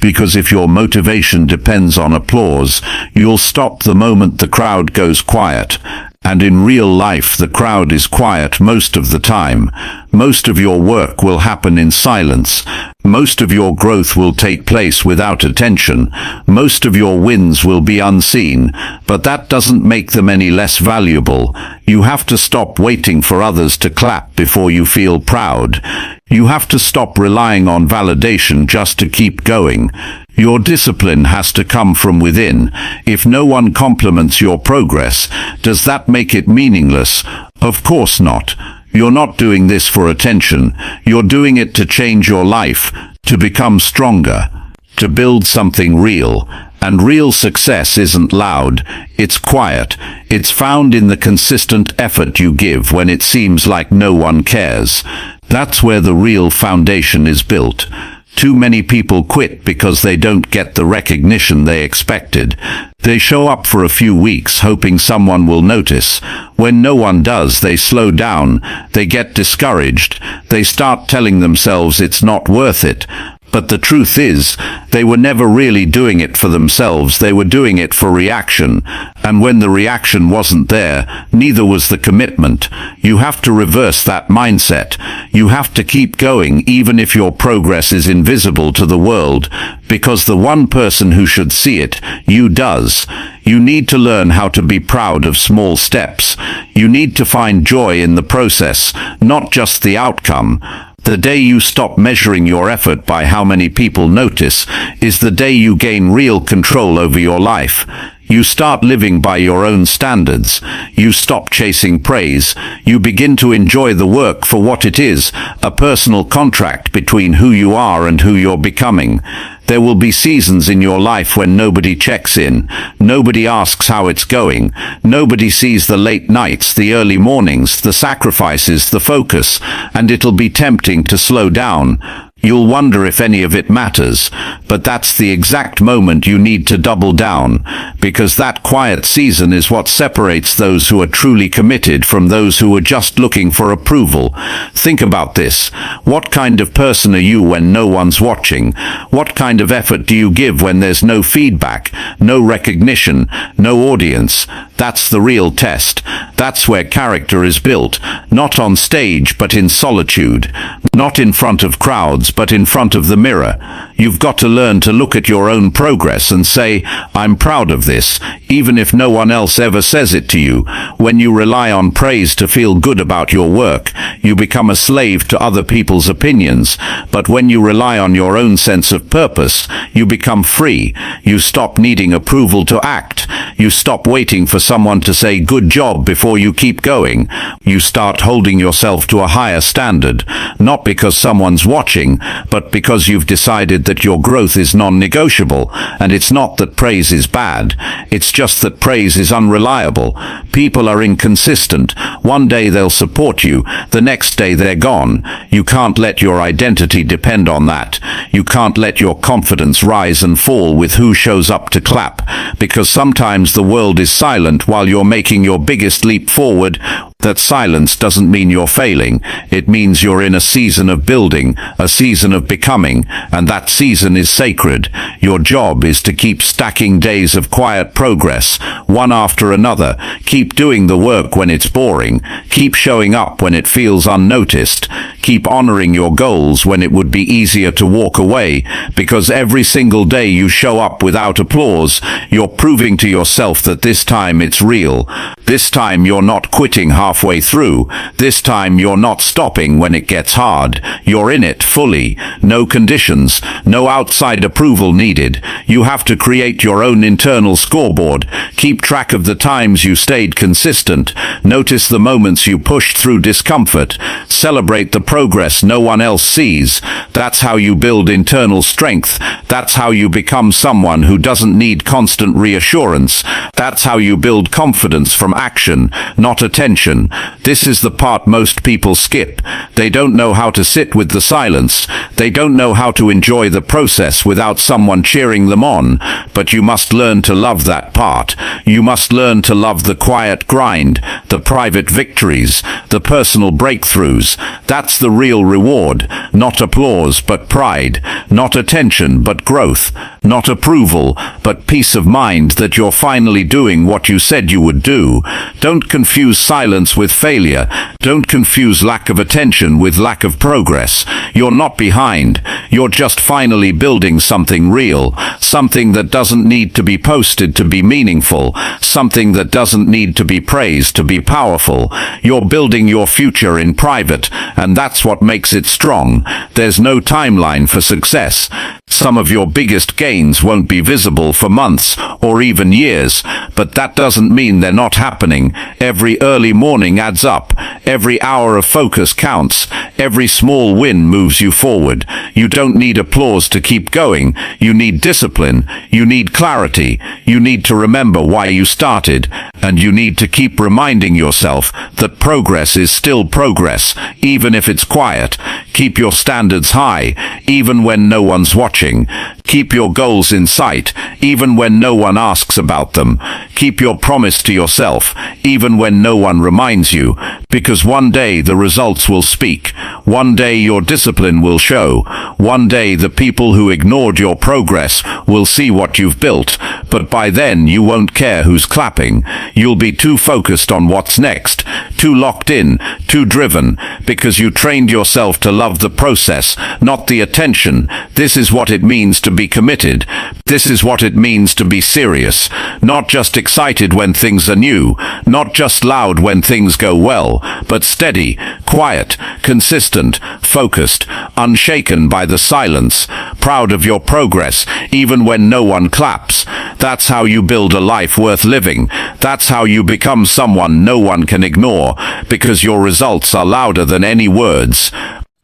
because if your motivation depends on applause, you'll stop the moment the crowd goes quiet. And in real life, the crowd is quiet most of the time. Most of your work will happen in silence. Most of your growth will take place without attention. Most of your wins will be unseen, but that doesn't make them any less valuable. You have to stop waiting for others to clap before you feel proud. You have to stop relying on validation just to keep going. Your discipline has to come from within. If no one compliments your progress, does that make it meaningless? Of course not. You're not doing this for attention. You're doing it to change your life, to become stronger, to build something real. And real success isn't loud, it's quiet. It's found in the consistent effort you give when it seems like no one cares. That's where the real foundation is built. Too many people quit because they don't get the recognition they expected. They show up for a few weeks hoping someone will notice. When no one does, they slow down, they get discouraged, they start telling themselves it's not worth it. But the truth is, they were never really doing it for themselves, they were doing it for reaction. And when the reaction wasn't there, neither was the commitment. You have to reverse that mindset. You have to keep going even if your progress is invisible to the world, because the one person who should see it, you does. You need to learn how to be proud of small steps. You need to find joy in the process, not just the outcome. The day you stop measuring your effort by how many people notice is the day you gain real control over your life. You start living by your own standards. You stop chasing praise. You begin to enjoy the work for what it is, a personal contract between who you are and who you're becoming. There will be seasons in your life when nobody checks in. Nobody asks how it's going. Nobody sees the late nights, the early mornings, the sacrifices, the focus, and it'll be tempting to slow down. You'll wonder if any of it matters, but that's the exact moment you need to double down, because that quiet season is what separates those who are truly committed from those who are just looking for approval. Think about this. What kind of person are you when no one's watching? What kind of effort do you give when there's no feedback, no recognition, no audience? That's the real test. That's where character is built, not on stage but in solitude, not in front of crowds but in front of the mirror. You've got to learn to look at your own progress and say, I'm proud of this, even if no one else ever says it to you. When you rely on praise to feel good about your work, you become a slave to other people's opinions. But when you rely on your own sense of purpose, you become free. You stop needing approval to act. You stop waiting for someone to say good job before you keep going. You start holding yourself to a higher standard, not because someone's watching, but because you've decided that your growth is non-negotiable. And it's not that praise is bad. It's just that praise is unreliable. People are inconsistent. One day they'll support you. The next day they're gone. You can't let your identity depend on that. You can't let your confidence rise and fall with who shows up to clap, because sometimes the world is silent while you're making your biggest leap forward. That silence doesn't mean you're failing. It means you're in a season of building, a season of becoming, and that season is sacred. Your job is to keep stacking days of quiet progress, one after another. Keep doing the work when it's boring. Keep showing up when it feels unnoticed. Keep honoring your goals when it would be easier to walk away, because every single day you show up without applause, you're proving to yourself that this time it's real. This time you're not quitting halfway through. This time you're not stopping when it gets hard. You're in it fully. No conditions. No outside approval needed. You have to create your own internal scoreboard. Keep track of the times you stayed consistent. Notice the moments you pushed through discomfort. Celebrate the progress no one else sees. That's how you build internal strength. That's how you become someone who doesn't need constant reassurance. That's how you build confidence from action, not attention. attention. This is the part most people skip. They don't know how to sit with the silence. They don't know how to enjoy the process without someone cheering them on. But you must learn to love that part. You must learn to love the quiet grind, the private victories, the personal breakthroughs. That's the real reward. Not applause, but pride. Not attention, but growth. Not approval, but peace of mind that you're finally doing what you said you would do. Don't confuse silence with failure. Don't confuse lack of attention with lack of progress. You're not behind. You're just finally building something real. Something that doesn't need to be posted to be meaningful. Something that doesn't need to be praised to be powerful. You're building your future in private, and that's what makes it strong. There's no timeline for success. Some of your biggest gains won't be visible for months or even years, but that doesn't mean they're not happening. Every early morning adds up. Every hour of focus counts. Every small win moves you forward. You don't need applause to keep going. You need discipline. You need clarity. You need to remember why you started. And you need to keep reminding yourself that progress is still progress, even if it's quiet. Keep your standards high, even when no one's watching. Keep your goals in sight, even when no one asks about them. Keep your promise to yourself, even when no one reminds you, because one day the results will speak. One day your discipline will show. One day the people who ignored your progress will see what you've built, but by then you won't care who's clapping. You'll be too focused on what's next, too locked in, too driven, because you trained yourself to love the process, not the attention. This is what it means to be committed. This is what it means to be serious. Not just excited when things are new, not just loud when things go well, but steady, quiet, consistent, focused, unshaken by the silence, proud of your progress, even when no one claps. That's how you build a life worth living. That's how you become someone no one can ignore, because your results are louder than any words.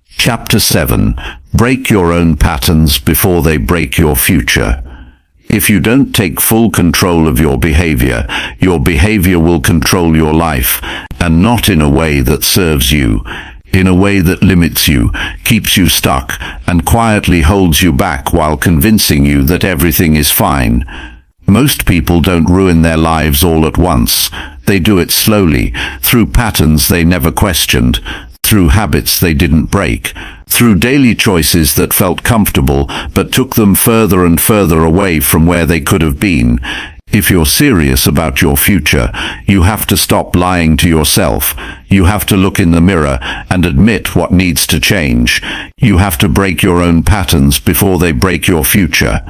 Chapter 7. Break your own patterns before they break your future. If you don't take full control of your behavior will control your life, and not in a way that serves you. In a way that limits you, keeps you stuck, and quietly holds you back while convincing you that everything is fine. Most people don't ruin their lives all at once. They do it slowly, through patterns they never questioned, through habits they didn't break, through daily choices that felt comfortable but took them further and further away from where they could have been. If you're serious about your future, you have to stop lying to yourself. You have to look in the mirror and admit what needs to change. You have to break your own patterns before they break your future.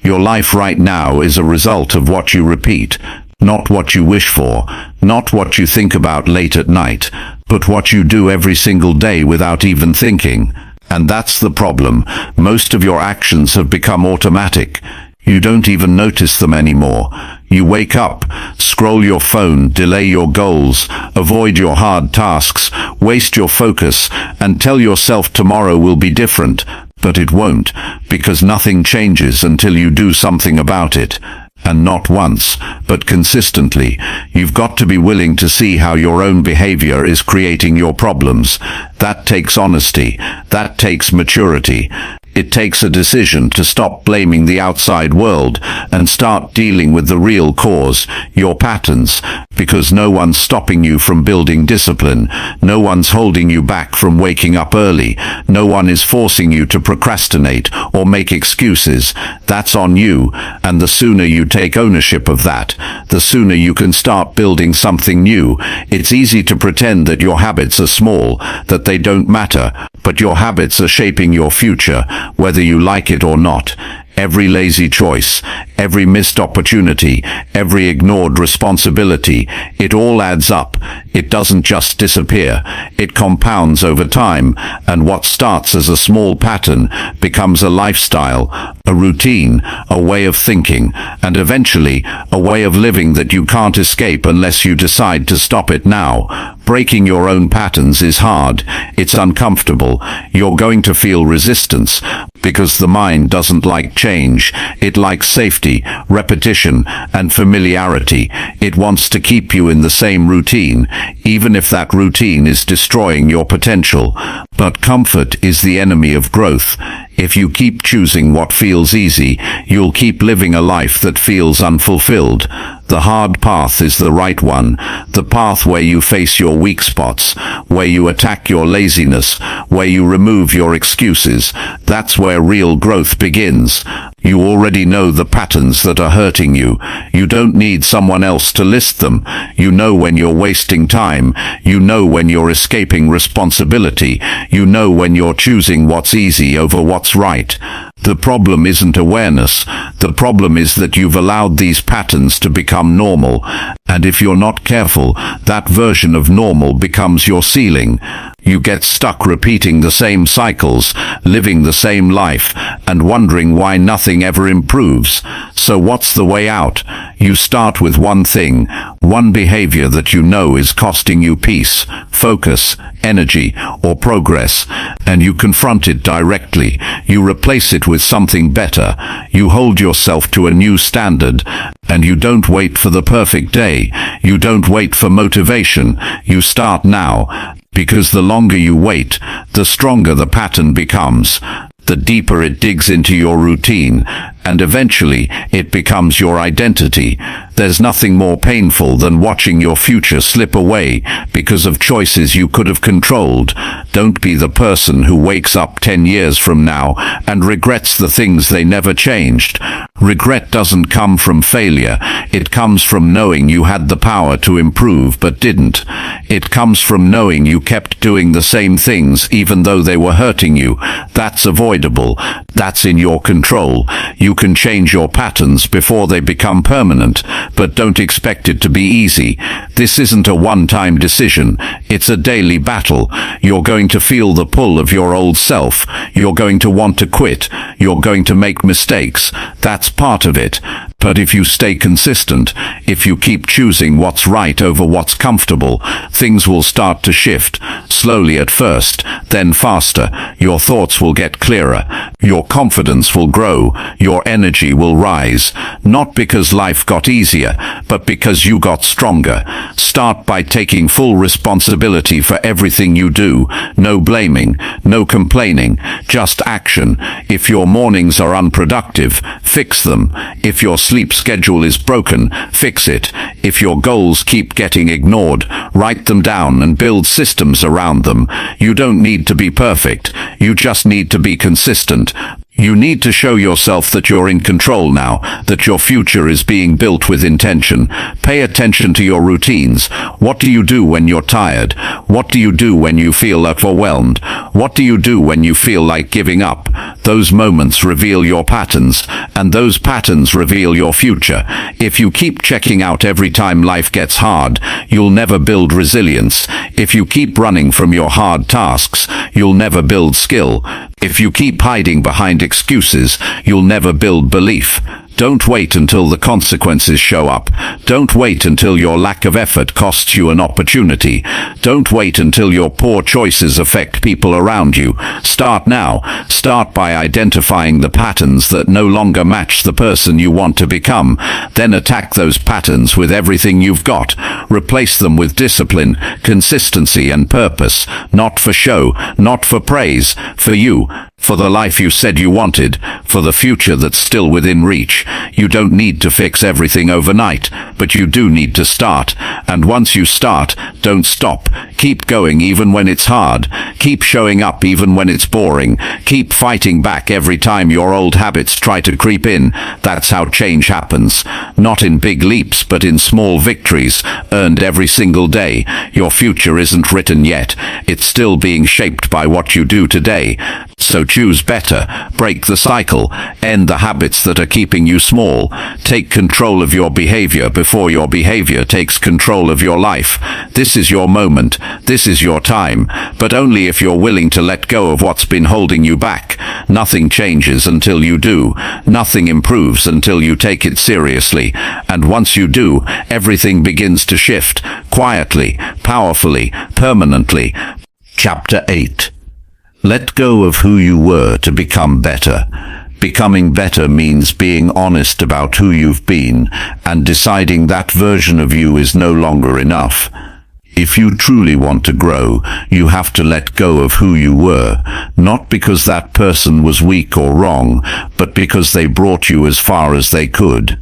Your life right now is a result of what you repeat, not what you wish for, not what you think about late at night, but what you do every single day without even thinking. And that's the problem. Most of your actions have become automatic. You don't even notice them anymore. You wake up, scroll your phone, delay your goals, avoid your hard tasks, waste your focus, and tell yourself tomorrow will be different. But it won't, because nothing changes until you do something about it. And not once, but consistently. You've got to be willing to see how your own behavior is creating your problems. That takes honesty. That takes maturity. It takes a decision to stop blaming the outside world and start dealing with the real cause, your patterns, because no one's stopping you from building discipline. No one's holding you back from waking up early. No one is forcing you to procrastinate or make excuses. That's on you, and the sooner you take ownership of that, the sooner you can start building something new. It's easy to pretend that your habits are small, that they don't matter, but your habits are shaping your future, whether you like it or not. Every lazy choice, every missed opportunity, every ignored responsibility, it all adds up. It doesn't just disappear. It compounds over time, and what starts as a small pattern becomes a lifestyle, a routine, a way of thinking, and eventually a way of living that you can't escape unless you decide to stop it now. Breaking your own patterns is hard. It's uncomfortable. You're going to feel resistance because the mind doesn't like change. It likes safety, repetition, and familiarity. It wants to keep you in the same routine, even if that routine is destroying your potential. But comfort is the enemy of growth. If you keep choosing what feels easy, you'll keep living a life that feels unfulfilled. The hard path is the right one, the path where you face your weak spots, where you attack your laziness, where you remove your excuses. That's where real growth begins. You already know the patterns that are hurting you. You don't need someone else to list them. You know when you're wasting time. You know when you're escaping responsibility. You know when you're choosing what's easy over what's right. The problem isn't awareness. The problem is that you've allowed these patterns to become normal. And if you're not careful, that version of normal becomes your ceiling. You get stuck repeating the same cycles, living the same life, and wondering why nothing ever improves. So what's the way out? You start with one thing, one behavior that you know is costing you peace, focus, energy, or progress, and you confront it directly. You replace it with something better. You hold yourself to a new standard, and you don't wait for the perfect day. You don't wait for motivation. You start now. Because the longer you wait, the stronger the pattern becomes. The deeper it digs into your routine, and eventually it becomes your identity. There's nothing more painful than watching your future slip away because of choices you could have controlled. Don't be the person who wakes up 10 years from now and regrets the things they never changed. Regret doesn't come from failure. It comes from knowing you had the power to improve but didn't. It comes from knowing you kept doing the same things even though they were hurting you. That's avoidable. That's in your control. You can change your patterns before they become permanent, but don't expect it to be easy. This isn't a one-time decision. It's a daily battle. You're going to feel the pull of your old self. You're going to want to quit. You're going to make mistakes. That's part of it. But if you stay consistent, if you keep choosing what's right over what's comfortable, things will start to shift. Slowly at first, then faster. Your thoughts will get clearer. Your confidence will grow. Your energy will rise. Not because life got easier, but because you got stronger. Start by taking full responsibility for everything you do. No blaming, no complaining, just action. If your mornings are unproductive, fix them. If your sleep schedule is broken, fix it. If your goals keep getting ignored, write them down and build systems around them. You don't need to be perfect. You just need to be consistent. You need to show yourself that you're in control now, that your future is being built with intention. Pay attention to your routines. What do you do when you're tired? What do you do when you feel overwhelmed? What do you do when you feel like giving up? Those moments reveal your patterns, and those patterns reveal your future. If you keep checking out every time life gets hard, you'll never build resilience. If you keep running from your hard tasks, you'll never build skill. If you keep hiding behind excuses, you'll never build belief. Don't wait until the consequences show up. Don't wait until your lack of effort costs you an opportunity. Don't wait until your poor choices affect people around you. Start now. Start by identifying the patterns that no longer match the person you want to become. Then attack those patterns with everything you've got. Replace them with discipline, consistency, and purpose. Not for show, not for praise, for you. For the life you said you wanted, for the future that's still within reach. You don't need to fix everything overnight, but you do need to start. And once you start, don't stop. Keep going even when it's hard. Keep showing up even when it's boring. Keep fighting back every time your old habits try to creep in. That's how change happens. Not in big leaps, but in small victories, earned every single day. Your future isn't written yet. It's still being shaped by what you do today. So Choose better, break the cycle, end the habits that are keeping you small, take control of your behavior before your behavior takes control of your life. This is your moment, this is your time, but only if you're willing to let go of what's been holding you back. Nothing changes until you do. Nothing improves until you take it seriously. And once you do, everything begins to shift, quietly, powerfully, permanently. Chapter 8. Let go of who you were to become better. Becoming better means being honest about who you've been and deciding that version of you is no longer enough. If you truly want to grow, you have to let go of who you were, not because that person was weak or wrong, but because they brought you as far as they could.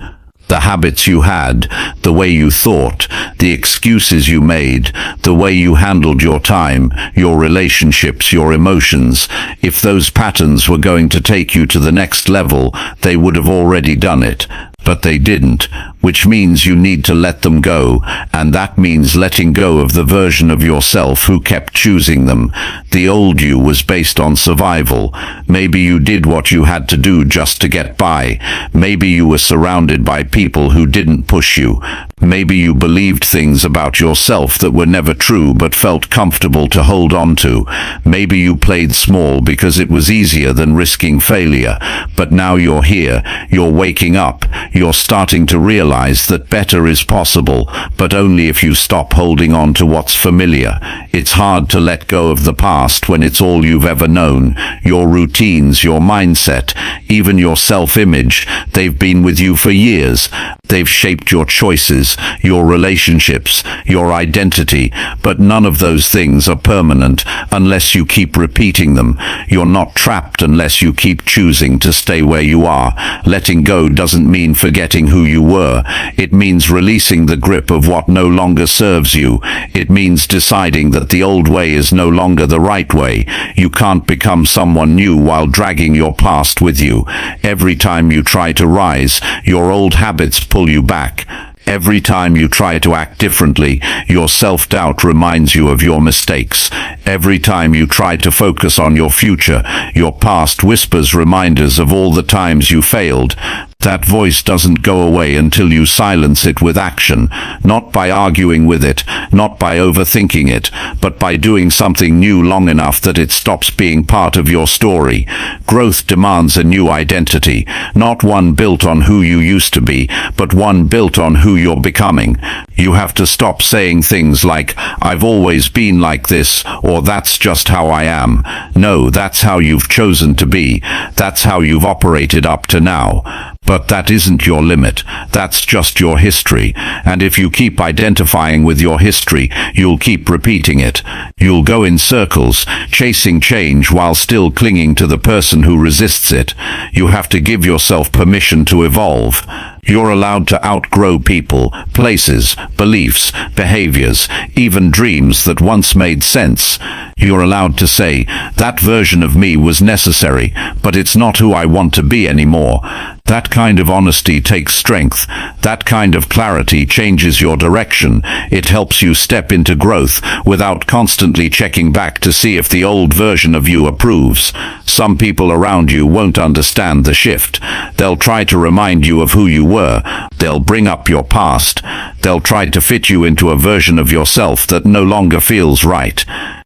The habits you had, the way you thought, the excuses you made, the way you handled your time, your relationships, your emotions. If those patterns were going to take you to the next level, they would have already done it. But they didn't, which means you need to let them go, and that means letting go of the version of yourself who kept choosing them. The old you was based on survival. Maybe you did what you had to do just to get by. Maybe you were surrounded by people who didn't push you. Maybe you believed things about yourself that were never true but felt comfortable to hold on to. Maybe you played small because it was easier than risking failure. But now you're here, you're waking up, you're starting to realize that better is possible, but only if you stop holding on to what's familiar. It's hard to let go of the past when it's all you've ever known. Your routines, your mindset, even your self-image, they've been with you for years. They've shaped your choices, your relationships, your identity, but none of those things are permanent unless you keep repeating them. You're not trapped unless you keep choosing to stay where you are. Letting go doesn't mean forgetting who you were. It means releasing the grip of what no longer serves you. It means deciding that the old way is no longer the right way. You can't become someone new while dragging your past with you. Every time you try to rise, your old habits pull you back. Every time you try to act differently, your self-doubt reminds you of your mistakes. Every time you try to focus on your future, your past whispers reminders of all the times you failed. That voice doesn't go away until you silence it with action, not by arguing with it, not by overthinking it, but by doing something new long enough that it stops being part of your story. Growth demands a new identity, not one built on who you used to be, but one built on who you're becoming. You have to stop saying things like, "I've always been like this," or "That's just how I am." No, that's how you've chosen to be. That's how you've operated up to now. But that isn't your limit. That's just your history. And if you keep identifying with your history, you'll keep repeating it. You'll go in circles, chasing change while still clinging to the person who resists it. You have to give yourself permission to evolve. You're allowed to outgrow people, places, beliefs, behaviors, even dreams that once made sense. You're allowed to say, "That version of me was necessary, but it's not who I want to be anymore." That kind of honesty takes strength. That kind of clarity changes your direction. It helps you step into growth without constantly checking back to see if the old version of you approves. Some people around you won't understand the shift. They'll try to remind you of who you were. They'll bring up your past. They'll try to fit you into a version of yourself that no longer feels right.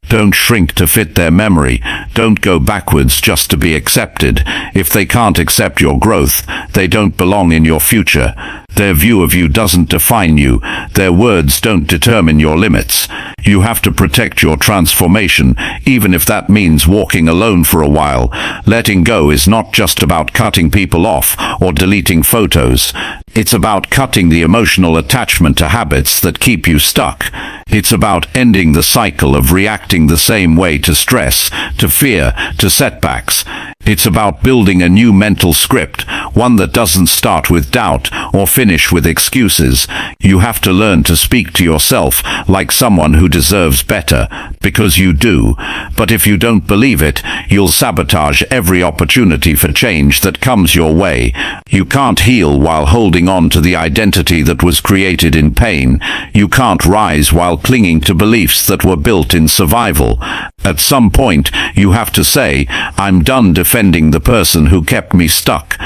Don't shrink to fit their memory. Don't go backwards just to be accepted. If they can't accept your growth, they don't belong in your future. Their view of you doesn't define you. Their words don't determine your limits. You have to protect your transformation, even if that means walking alone for a while. Letting go is not just about cutting people off or deleting photos. It's about cutting the emotional attachment to habits that keep you stuck. It's about ending the cycle of reacting the same way to stress, to fear, to setbacks. It's about building a new mental script, one that doesn't start with doubt or finish with excuses. You have to learn to speak to yourself like someone who deserves better, because you do. But if you don't believe it, you'll sabotage every opportunity for change that comes your way. You can't heal while holding on to the identity that was created in pain. You can't rise while clinging to beliefs that were built in survival. At some point, you have to say, I'm done defending the person who kept me stuck.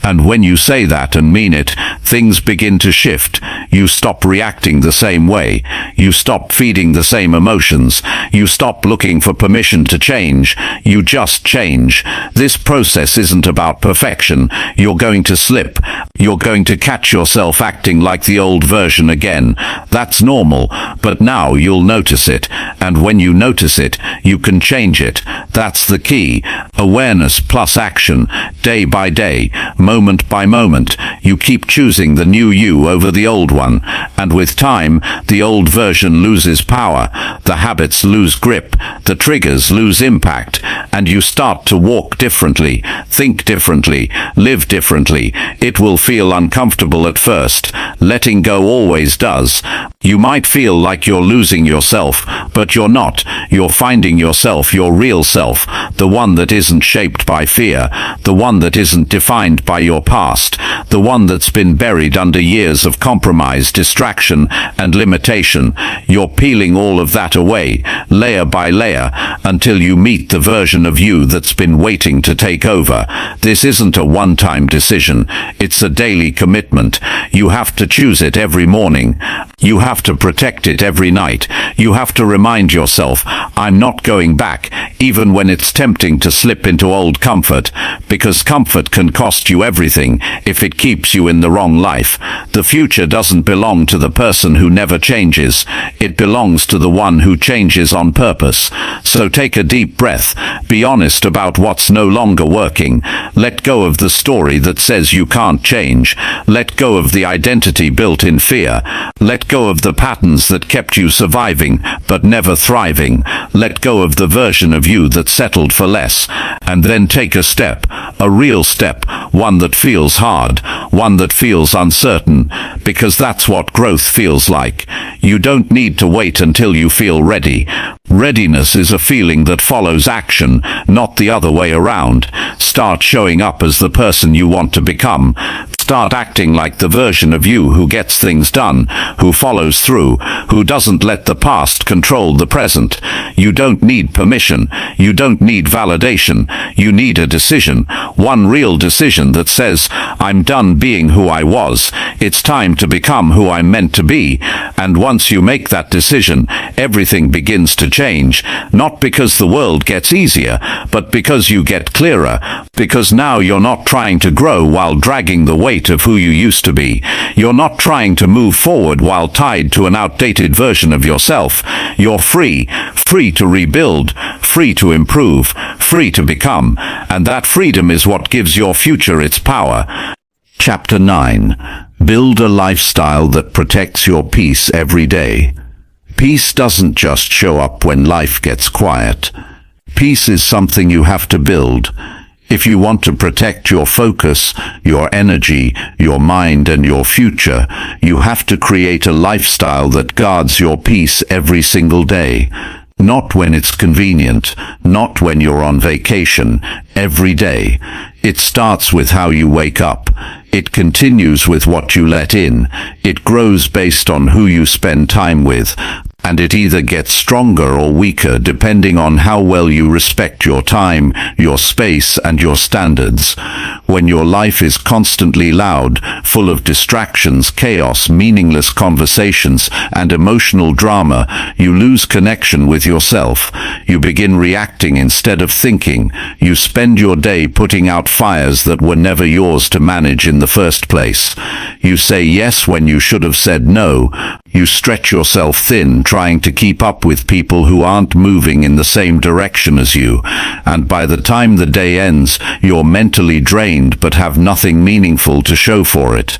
And when you say that and mean it, things begin to shift. You stop reacting the same way. You stop feeding the same emotions. You stop looking for permission to change. You just change. This process isn't about perfection. You're going to slip. You're going to catch yourself acting like the old version again. That's normal, but now you'll notice it. And when you notice it, you can change it. That's the key. Awareness plus action, day by day, moment by moment. You keep choosing the new you over the old one, and with time, the old version loses power, the habits lose grip, the triggers lose impact, and you start to walk differently, think differently, live differently. It will feel uncomfortable at first. Letting go always does. You might feel like you're losing yourself, but you're not. You're finding yourself, your real self, the one that isn't shaped by fear, the one that isn't defined by your past, the one that's been buried under years of compromise, distraction, and limitation. You're peeling all of that away, layer by layer, until you meet the version of you that's been waiting to take over. This isn't a one-time decision. It's a daily commitment. You have to choose it every morning. You have to protect it every night. You have to remind yourself, I'm not going back, even when it's tempting to slip into old comfort, because comfort can cost you everything if it keeps you in the wrong life. The future doesn't belong to the person who never changes. It belongs to the one who changes on purpose. So take a deep breath. Be honest about what's no longer working. Let go of the story that says you can't change. Let go of the identity built in fear. Let go of the patterns that kept you surviving but never thriving. Let go of the version of you that settled for less. And then take a step, a real step, one that feels hard, one that feels uncertain, because that's what growth feels like. You don't need to wait until you feel ready. Readiness is a feeling that follows action, not the other way around. Start showing up as the person you want to become. Start acting like the version of you who gets things done, who follows through, who doesn't let the past control the present. You don't need permission. You don't need validation. You need a decision. One real decision that says, I'm done being who I was. It's time to become who I'm meant to be. And once you make that decision, everything begins to change. Not because the world gets easier, but because you get clearer. Because now you're not trying to grow while dragging the weight of who you used to be. You're not trying to move forward while tied to an outdated version of yourself. You're free. Free to rebuild. Free to improve. Free to become. And that freedom is what gives your future its power. Chapter 9. Build a lifestyle that protects your peace every day. Peace doesn't just show up when life gets quiet. Peace is something you have to build. If you want to protect your focus, your energy, your mind, and your future, you have to create a lifestyle that guards your peace every single day. Not when it's convenient, not when you're on vacation, every day. It starts with how you wake up. It continues with what you let in. It grows based on who you spend time with. And it either gets stronger or weaker depending on how well you respect your time, your space, and your standards. When your life is constantly loud, full of distractions, chaos, meaningless conversations, and emotional drama, you lose connection with yourself. You begin reacting instead of thinking. You spend your day putting out fires that were never yours to manage in the first place. You say yes when you should have said no. You stretch yourself thin, trying to keep up with people who aren't moving in the same direction as you. And by the time the day ends, you're mentally drained but have nothing meaningful to show for it.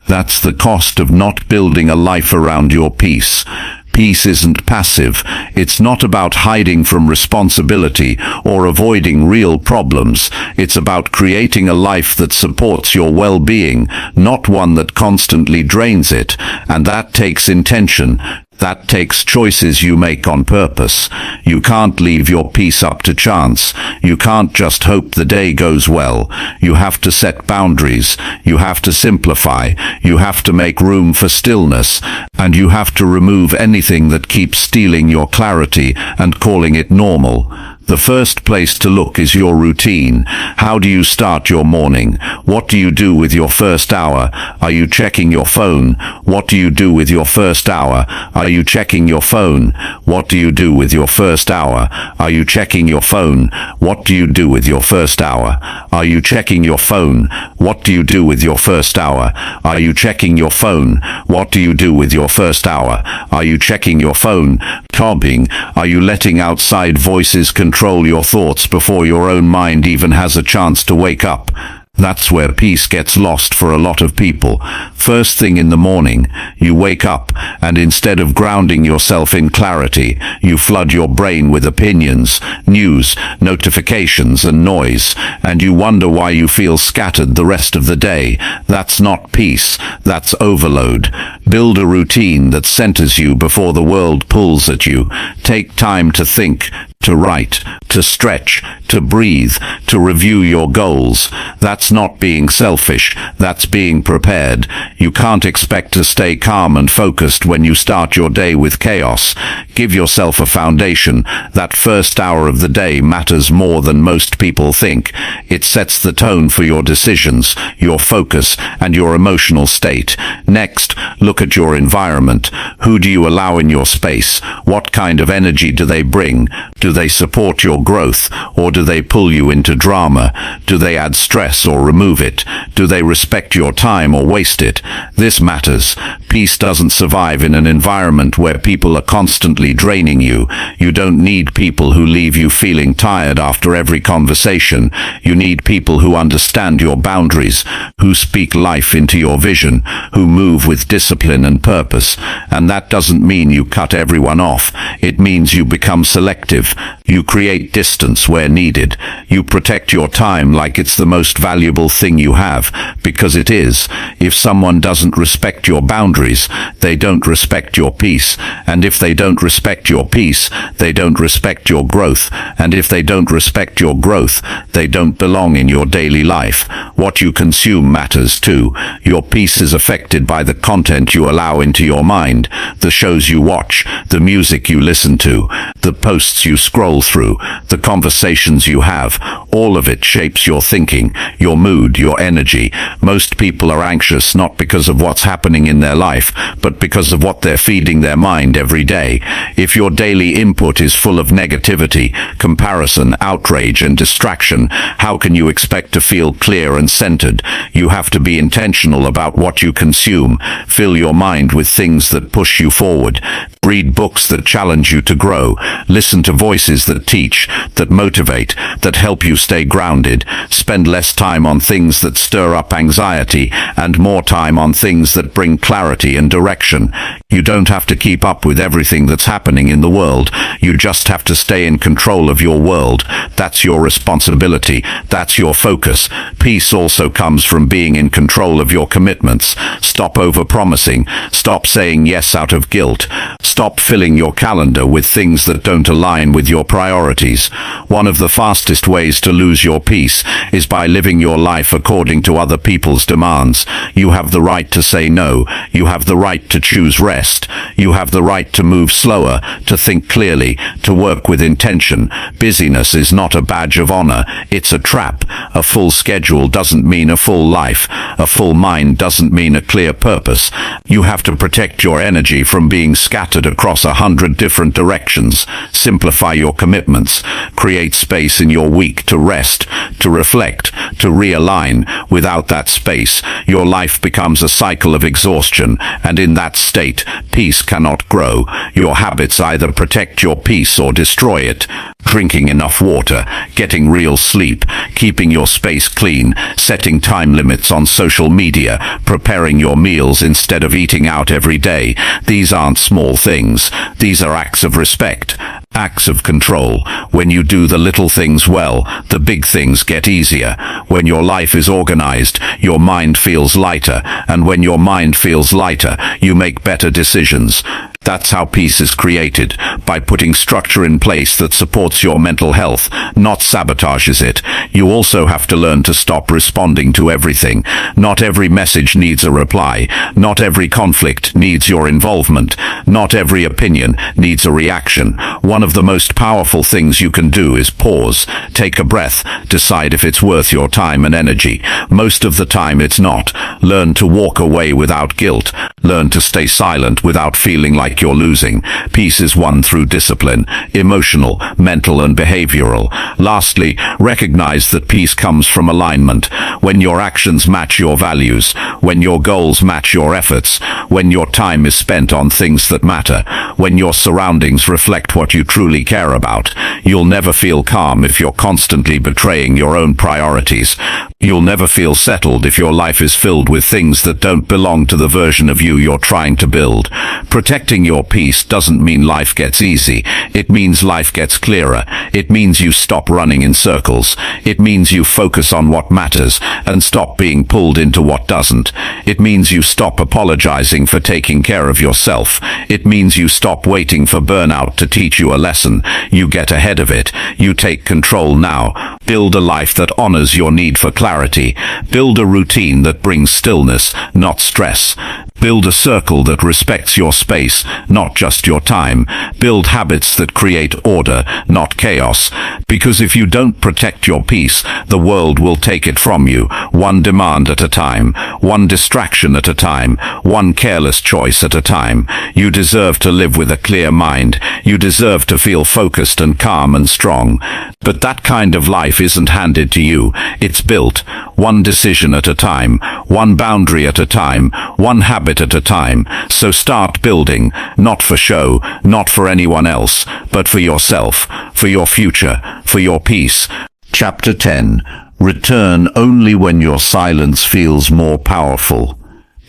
That's the cost of not building a life around your peace. Peace isn't passive. It's not about hiding from responsibility or avoiding real problems. It's about creating a life that supports your well-being, not one that constantly drains it. And that takes intention. That takes choices you make on purpose. You can't leave your peace up to chance. You can't just hope the day goes well. You have to set boundaries. You have to simplify. You have to make room for stillness. And you have to remove anything that keeps stealing your clarity and calling it normal. The first place to look is your routine. How do you start your morning? What do you do with your first hour? Are you checking your phone? What do you do with your first hour? Are you checking your phone? What do you do with your first hour? Are you checking your phone? What do you do with your first hour? Are you checking your phone? What do you do with your first hour? Are you checking your phone? What do you do with your first hour? Are you checking your phone? Tobbing. Are you letting outside voices control your thoughts before your own mind even has a chance to wake up? That's where peace gets lost for a lot of people. First thing in the morning, you wake up, and instead of grounding yourself in clarity, you flood your brain with opinions, news, notifications, and noise, and you wonder why you feel scattered the rest of the day. That's not peace, that's overload. Build a routine that centers you before the world pulls at you. Take time to think, to write, to stretch, to breathe, to review your goals. That's not being selfish, that's being prepared. You can't expect to stay calm and focused when you start your day with chaos. Give yourself a foundation. That first hour of the day matters more than most people think. It sets the tone for your decisions, your focus, and your emotional state. Next, look at your environment. Who do you allow in your space? What kind of energy do they bring? Do they support your growth, or do they pull you into drama? Do they add stress or remove it? Do they respect your time or waste it? This matters. Peace doesn't survive in an environment where people are constantly draining you. You don't need people who leave you feeling tired after every conversation. You need people who understand your boundaries, who speak life into your vision, who move with discipline and purpose. And that doesn't mean you cut everyone off. It means you become selective. You create distance where needed. You protect your time like it's the most valuable thing you have, because it is. If someone doesn't respect your boundaries, they don't respect your peace. And if they don't respect your peace, they don't respect your growth. And if they don't respect your growth, they don't belong in your daily life. What you consume matters too. Your peace is affected by the content you allow into your mind, the shows you watch, the music you listen to, the posts you scroll through, the conversations you have. All of it shapes your thinking, your mood, your energy. Most people are anxious not because of what's happening in their life, but because of what they're feeding their mind every day. If your daily input is full of negativity, comparison, outrage, and distraction, how can you expect to feel clear and centered? You have to be intentional about what you consume. Fill your mind with things that push you forward. Read books that challenge you to grow. Listen to voices that teach, that motivate, that help you stay grounded. Spend less time on things that stir up anxiety and more time on things that bring clarity and direction. You don't have to keep up with everything that's happening in the world. You just have to stay in control of your world. That's your responsibility. That's your focus. Peace also comes from being in control of your commitments. Stop over-promising. Stop saying yes out of guilt. Stop filling your calendar with things that don't align with your priorities. One of the fastest ways to lose your peace is by living your life according to other people's demands. You have the right to say no. You have the right to choose rest. You have the right to move slower, to think clearly, to work with intention. Busyness is not a badge of honor. It's a trap. A full schedule doesn't mean a full life. A full mind doesn't mean a clear purpose. You have to protect your energy from being scattered across 100 different directions. Simplify your commitments. Create space in your week to rest, to reflect, to realign. Without that space, your life becomes a cycle of exhaustion, and in that state, peace cannot grow. Your habits either protect your peace or destroy it. Drinking enough water, getting real sleep, keeping your space clean, setting time limits on social media, preparing your meals instead of eating out every day. These aren't small things. These are acts of respect, acts of control. When you do the little things well, the big things get easier. When your life is organized, your mind feels lighter, and when your mind feels lighter, you make better decisions. That's how peace is created, by putting structure in place that supports your mental health, not sabotages it. You also have to learn to stop responding to everything. Not every message needs a reply. Not every conflict needs your involvement. Not every opinion needs a reaction. One of the most powerful things you can do is pause, take a breath, decide if it's worth your time and energy. Most of the time it's not. Learn to walk away without guilt. Learn to stay silent without feeling like you're losing. Peace is won through discipline, emotional, mental and behavioral. Lastly, recognize that peace comes from alignment. When your actions match your values, when your goals match your efforts, when your time is spent on things that matter, when your surroundings reflect what you truly care about, you'll never feel calm if you're constantly betraying your own priorities. You'll never feel settled if your life is filled with things that don't belong to the version of you you're trying to build. Protecting your peace doesn't mean life gets easy. It means life gets clearer. It means you stop running in circles. It means you focus on what matters and stop being pulled into what doesn't. It means you stop apologizing for taking care of yourself. It means you stop waiting for burnout to teach you a lesson. You get ahead of it. You take control now. Build a life that honors your need for clarity. Build a routine that brings stillness, not stress. Build a circle that respects your space, not just your time. Build habits that create order, not chaos. Because if you don't protect your peace, the world will take it from you, one demand at a time, one distraction at a time, one careless choice at a time. You deserve to live with a clear mind. You deserve to feel focused and calm and strong. But that kind of life isn't handed to you. It's built, one decision at a time, one boundary at a time, one habit at a time. So start building, not for show, not for anyone else, but for yourself, for your future, for your peace. Chapter 10. Return only when your silence feels more powerful.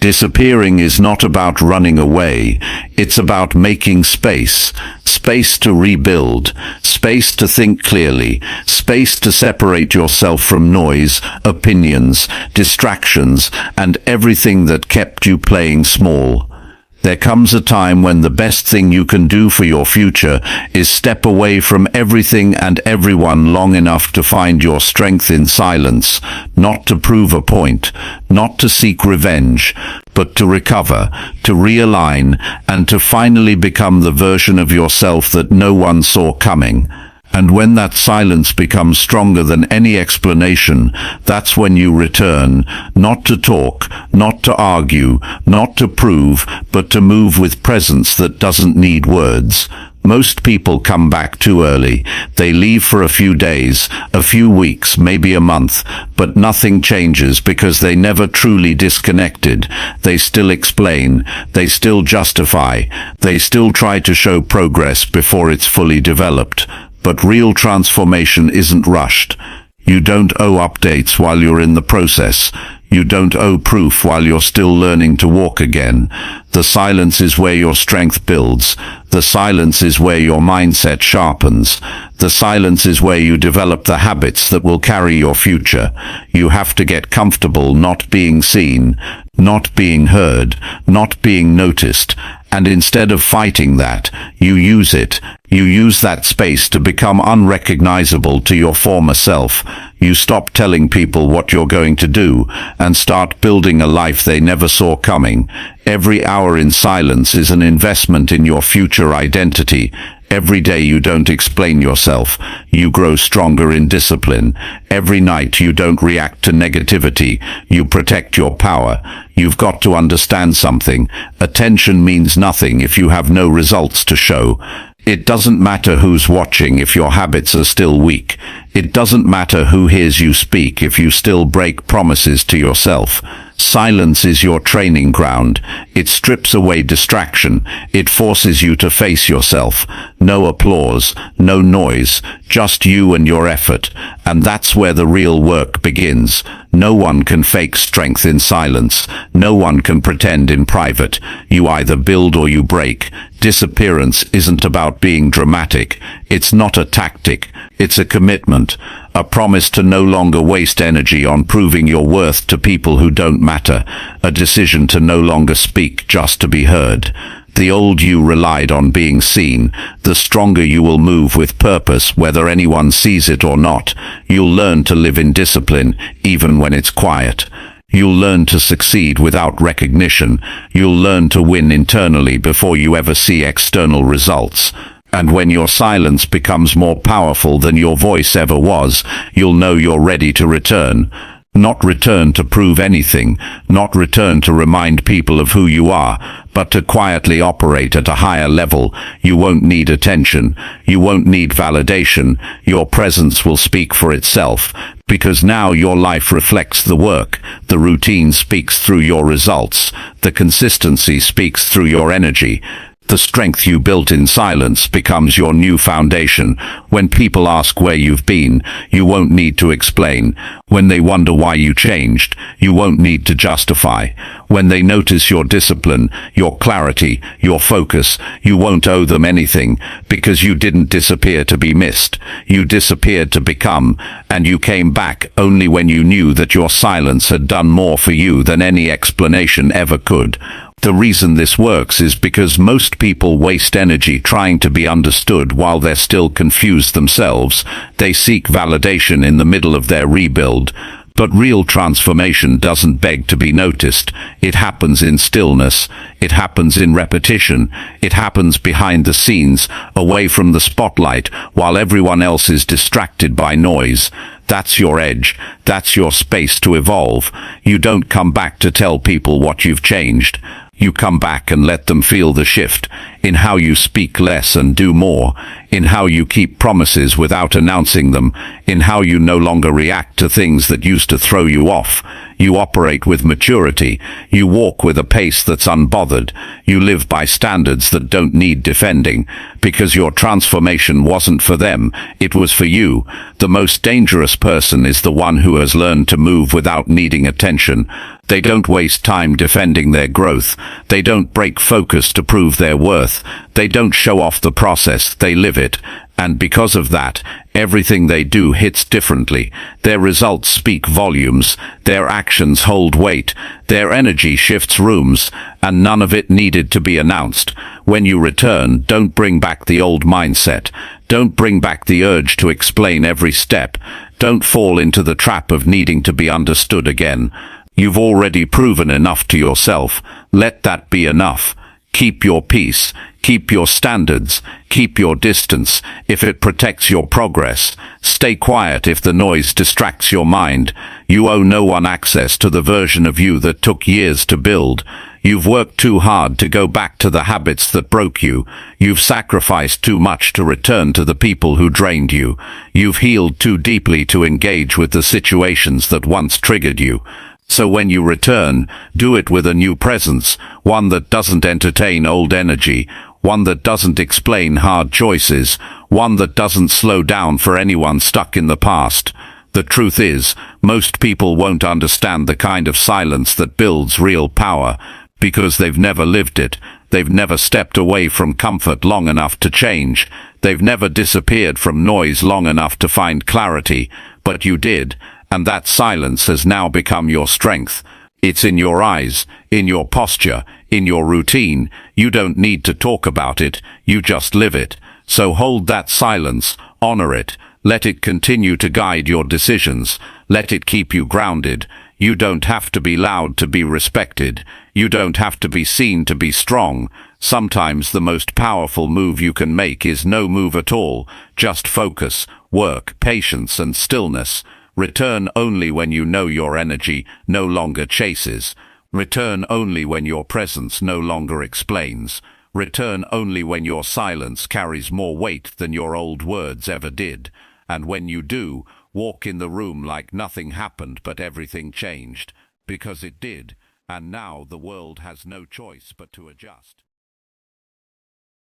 Disappearing is not about running away. It's about making space. Space to rebuild. Space to think clearly. Space to separate yourself from noise, opinions, distractions, and everything that kept you playing small. There comes a time when the best thing you can do for your future is step away from everything and everyone long enough to find your strength in silence, not to prove a point, not to seek revenge, but to recover, to realign, and to finally become the version of yourself that no one saw coming. And when that silence becomes stronger than any explanation, that's when you return, not to talk, not to argue, not to prove, but to move with presence that doesn't need words. Most people come back too early. They leave for a few days, a few weeks, maybe a month, but nothing changes because they never truly disconnected. They still explain, they still justify, they still try to show progress before it's fully developed. But real transformation isn't rushed. You don't owe updates while you're in the process. You don't owe proof while you're still learning to walk again. The silence is where your strength builds. The silence is where your mindset sharpens. The silence is where you develop the habits that will carry your future. You have to get comfortable not being seen, not being heard, not being noticed. And instead of fighting that, you use it. You use that space to become unrecognizable to your former self. You stop telling people what you're going to do and start building a life they never saw coming. Every hour in silence is an investment in your future identity. Every day you don't explain yourself, you grow stronger in discipline. Every night you don't react to negativity, you protect your power. You've got to understand something. Attention means nothing if you have no results to show. It doesn't matter who's watching if your habits are still weak. It doesn't matter who hears you speak if you still break promises to yourself. Silence is your training ground. It strips away distraction. It forces you to face yourself. No applause, no noise, just you and your effort. And that's where the real work begins. No one can fake strength in silence. No one can pretend in private. You either build or you break. Disappearance isn't about being dramatic. It's not a tactic. It's a commitment. A promise to no longer waste energy on proving your worth to people who don't matter. A decision to no longer speak just to be heard. The old you relied on being seen. The stronger you will move with purpose, whether anyone sees it or not. You'll learn to live in discipline, even when it's quiet. You'll learn to succeed without recognition. You'll learn to win internally before you ever see external results. And when your silence becomes more powerful than your voice ever was, you'll know you're ready to return. Not return to prove anything, not return to remind people of who you are, but to quietly operate at a higher level. You won't need attention. You won't need validation. Your presence will speak for itself, because now your life reflects the work. The routine speaks through your results. The consistency speaks through your energy. The strength you built in silence becomes your new foundation. When people ask where you've been, you won't need to explain. When they wonder why you changed, you won't need to justify. When they notice your discipline, your clarity, your focus, you won't owe them anything, because you didn't disappear to be missed. You disappeared to become, and you came back only when you knew that your silence had done more for you than any explanation ever could. The reason this works is because most people waste energy trying to be understood while they're still confused themselves. They seek validation in the middle of their rebuild. But real transformation doesn't beg to be noticed. It happens in stillness. It happens in repetition. It happens behind the scenes, away from the spotlight, while everyone else is distracted by noise. That's your edge. That's your space to evolve. You don't come back to tell people what you've changed. You come back and let them feel the shift, in how you speak less and do more, in how you keep promises without announcing them, in how you no longer react to things that used to throw you off. You operate with maturity. You walk with a pace that's unbothered. You live by standards that don't need defending, because your transformation wasn't for them, it was for you. The most dangerous person is the one who has learned to move without needing attention. They don't waste time defending their growth. They don't break focus to prove their worth. They don't show off the process, they live it. And because of that, everything they do hits differently. Their results speak volumes. Their actions hold weight. Their energy shifts rooms, and none of it needed to be announced. When you return, don't bring back the old mindset. Don't bring back the urge to explain every step. Don't fall into the trap of needing to be understood again. You've already proven enough to yourself. Let that be enough. Keep your peace. Keep your standards. Keep your distance if it protects your progress. Stay quiet if the noise distracts your mind. You owe no one access to the version of you that took years to build. You've worked too hard to go back to the habits that broke you. You've sacrificed too much to return to the people who drained you. You've healed too deeply to engage with the situations that once triggered you. So when you return, do it with a new presence, one that doesn't entertain old energy, one that doesn't explain hard choices, one that doesn't slow down for anyone stuck in the past. The truth is, most people won't understand the kind of silence that builds real power, because they've never lived it. They've never stepped away from comfort long enough to change. They've never disappeared from noise long enough to find clarity. But you did. And that silence has now become your strength. It's in your eyes, in your posture, in your routine. You don't need to talk about it, you just live it. So hold that silence, honor it, let it continue to guide your decisions, let it keep you grounded. You don't have to be loud to be respected. You don't have to be seen to be strong. Sometimes the most powerful move you can make is no move at all, just focus, work, patience and stillness. Return only when you know your energy no longer chases. Return only when your presence no longer explains. Return only when your silence carries more weight than your old words ever did. And when you do, walk in the room like nothing happened but everything changed. Because it did, and now the world has no choice but to adjust.